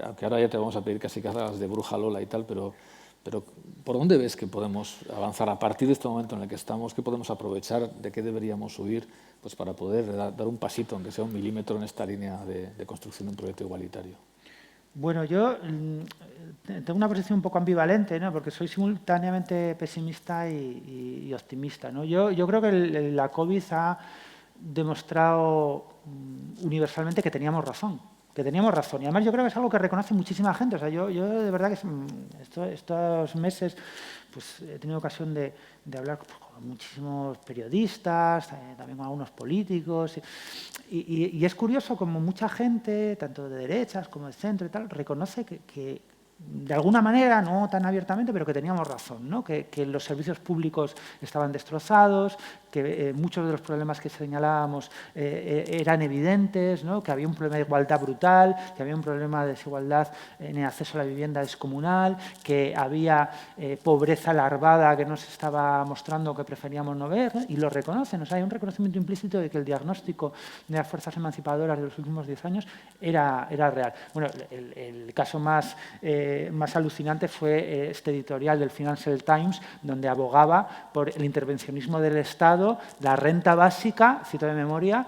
Aunque ahora ya te vamos a pedir casi que hagas de bruja Lola y tal, pero ¿por dónde ves que podemos avanzar a partir de este momento en el que estamos? ¿Qué podemos aprovechar? ¿De qué deberíamos huir? Pues para poder dar un pasito, aunque sea un milímetro, en esta línea de construcción de un proyecto igualitario. Bueno, yo tengo una posición un poco ambivalente, ¿no?, porque soy simultáneamente pesimista y optimista, ¿no? Yo creo que la COVID ha demostrado universalmente que teníamos razón. Y además yo creo que es algo que reconoce muchísima gente. O sea, yo de verdad que estos meses pues, he tenido ocasión de hablar con muchísimos periodistas, también con algunos políticos. Y es curioso como mucha gente, tanto de derechas como de centro y tal, reconoce que de alguna manera, no tan abiertamente, pero que teníamos razón, ¿no? Que los servicios públicos estaban destrozados, que muchos de los problemas que señalábamos eran evidentes, ¿no? Que había un problema de igualdad brutal, que había un problema de desigualdad en el acceso a la vivienda descomunal, que había pobreza larvada que nos estaba mostrando que preferíamos no ver, ¿no? Y lo reconocen. O sea, hay un reconocimiento implícito de que el diagnóstico de las fuerzas emancipadoras de los últimos 10 años era real. Bueno, el caso más alucinante fue este editorial del Financial Times, donde abogaba por el intervencionismo del Estado, la renta básica, cito de memoria,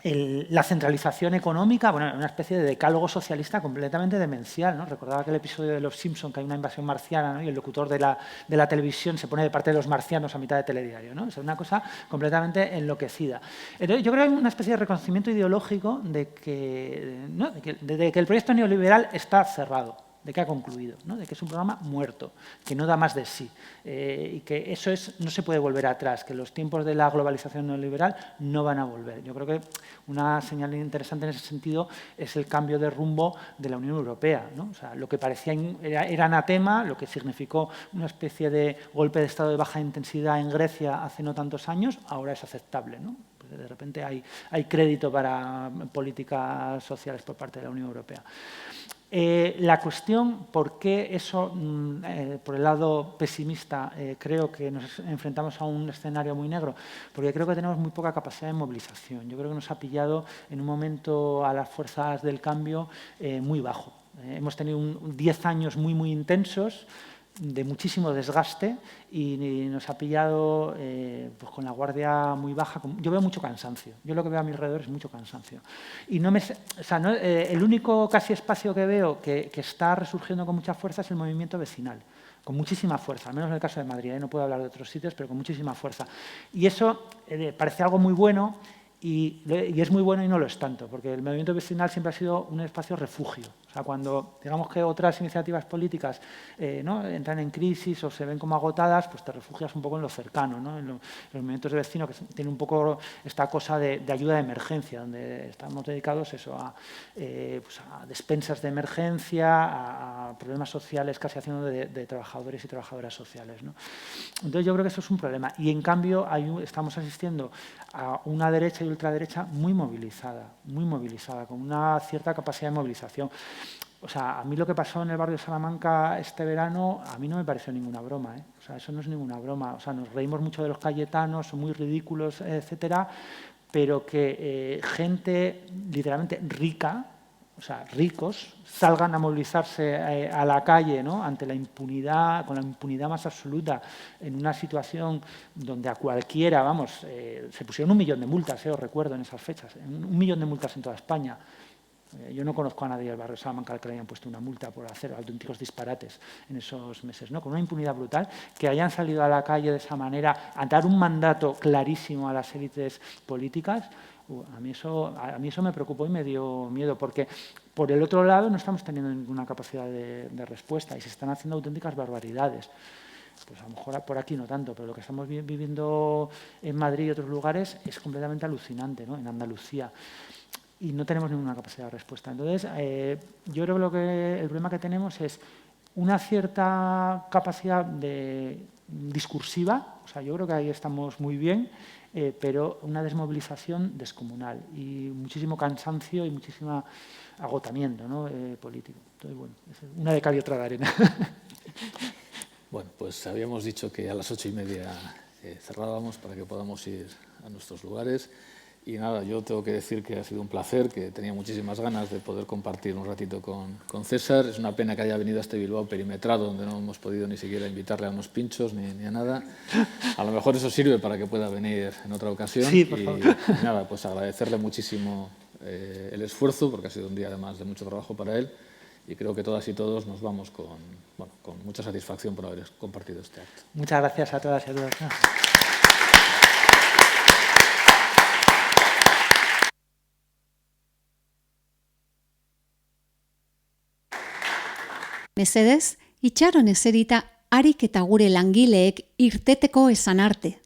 la centralización económica, bueno, una especie de decálogo socialista completamente demencial, ¿no? Recordaba aquel episodio de Los Simpson, que hay una invasión marciana, ¿no?, y el locutor de la televisión se pone de parte de los marcianos a mitad de telediario, ¿no? O sea, una cosa completamente enloquecida. Entonces, yo creo que hay una especie de reconocimiento ideológico de que el proyecto neoliberal está cerrado, de que ha concluido, ¿no?, de que es un programa muerto, que no da más de sí, y que eso no se puede volver atrás, que los tiempos de la globalización neoliberal no van a volver. Yo creo que una señal interesante en ese sentido es el cambio de rumbo de la Unión Europea, ¿no? O sea, lo que parecía era anatema, lo que significó una especie de golpe de estado de baja intensidad en Grecia hace no tantos años, ahora es aceptable, ¿no? Porque de repente hay crédito para políticas sociales por parte de la Unión Europea. La cuestión, ¿por qué eso, por el lado pesimista, creo que nos enfrentamos a un escenario muy negro? Porque creo que tenemos muy poca capacidad de movilización. Yo creo que nos ha pillado en un momento a las fuerzas del cambio muy bajo. Hemos tenido 10 años muy intensos, de muchísimo desgaste y nos ha pillado pues con la guardia muy baja. Yo veo mucho cansancio. Yo lo que veo a mi alrededor es mucho cansancio. Y el único casi espacio que veo que está resurgiendo con mucha fuerza es el movimiento vecinal, con muchísima fuerza, al menos en el caso de Madrid, no puedo hablar de otros sitios, pero con muchísima fuerza. Y eso parece algo muy bueno y es muy bueno y no lo es tanto, porque el movimiento vecinal siempre ha sido un espacio refugio. O sea, cuando digamos que otras iniciativas políticas ¿no? entran en crisis o se ven como agotadas, pues te refugias un poco en lo cercano, ¿no? En los movimientos de vecinos que tienen un poco esta cosa de ayuda de emergencia, donde estamos dedicados eso, pues a despensas de emergencia, a problemas sociales casi haciendo de trabajadores y trabajadoras sociales, ¿no? Entonces yo creo que eso es un problema. Y en cambio estamos asistiendo a una derecha y ultraderecha muy movilizada, con una cierta capacidad de movilización. O sea, a mí lo que pasó en el barrio de Salamanca este verano, a mí no me pareció ninguna broma, ¿eh? O sea, eso no es ninguna broma. O sea, nos reímos mucho de los cayetanos, son muy ridículos, etcétera, pero que gente literalmente rica, o sea, ricos, salgan a movilizarse a la calle, ¿no? Ante la impunidad, con la impunidad más absoluta, en una situación donde a cualquiera, vamos, se pusieron 1 millón de multas, os recuerdo, en esas fechas, 1 millón de multas en toda España. Yo no conozco a nadie del barrio de Salamanca al que le hayan puesto una multa por hacer auténticos disparates en esos meses, ¿no? Con una impunidad brutal, que hayan salido a la calle de esa manera a dar un mandato clarísimo a las élites políticas. A mí eso me preocupó y me dio miedo, porque por el otro lado no estamos teniendo ninguna capacidad de respuesta y se están haciendo auténticas barbaridades. Pues a lo mejor por aquí no tanto, pero lo que estamos viviendo en Madrid y otros lugares es completamente alucinante, ¿no? En Andalucía. Y no tenemos ninguna capacidad de respuesta. Entonces, yo creo que el problema que tenemos es una cierta capacidad discursiva, o sea, yo creo que ahí estamos muy bien, pero una desmovilización descomunal y muchísimo cansancio y muchísimo agotamiento, ¿no? Político. Entonces, bueno, es una de cal y otra de arena. Bueno, pues habíamos dicho que a las 8:30 cerrábamos para que podamos ir a nuestros lugares. Y nada, yo tengo que decir que ha sido un placer, que tenía muchísimas ganas de poder compartir un ratito con César. Es una pena que haya venido a este Bilbao perimetrado, donde no hemos podido ni siquiera invitarle a unos pinchos ni a nada. A lo mejor eso sirve para que pueda venir en otra ocasión. Sí, por favor. Y nada, pues agradecerle muchísimo el esfuerzo, porque ha sido un día además de mucho trabajo para él. Y creo que todas y todos nos vamos con mucha satisfacción por haber compartido este acto. Muchas gracias a todas y a todos. Mesedez, itxaron eserita harik eta gure langileek irteteko esan arte.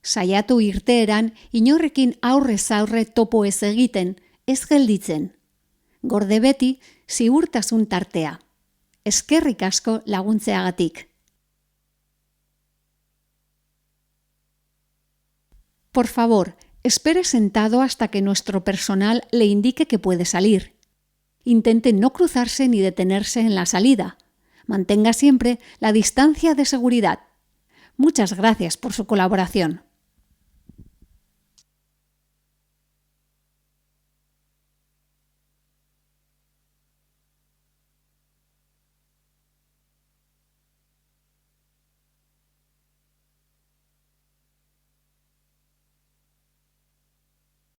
Saiatu irteeran inorrekin aurrez aurre topo ez egiten, ez gelditzen. Gorde beti ziurtasun tartea. Eskerrik asko laguntzeagatik. Por favor, espere sentado hasta que nuestro personal le indique que puede salir. Intente no cruzarse ni detenerse en la salida. Mantenga siempre la distancia de seguridad. Muchas gracias por su colaboración.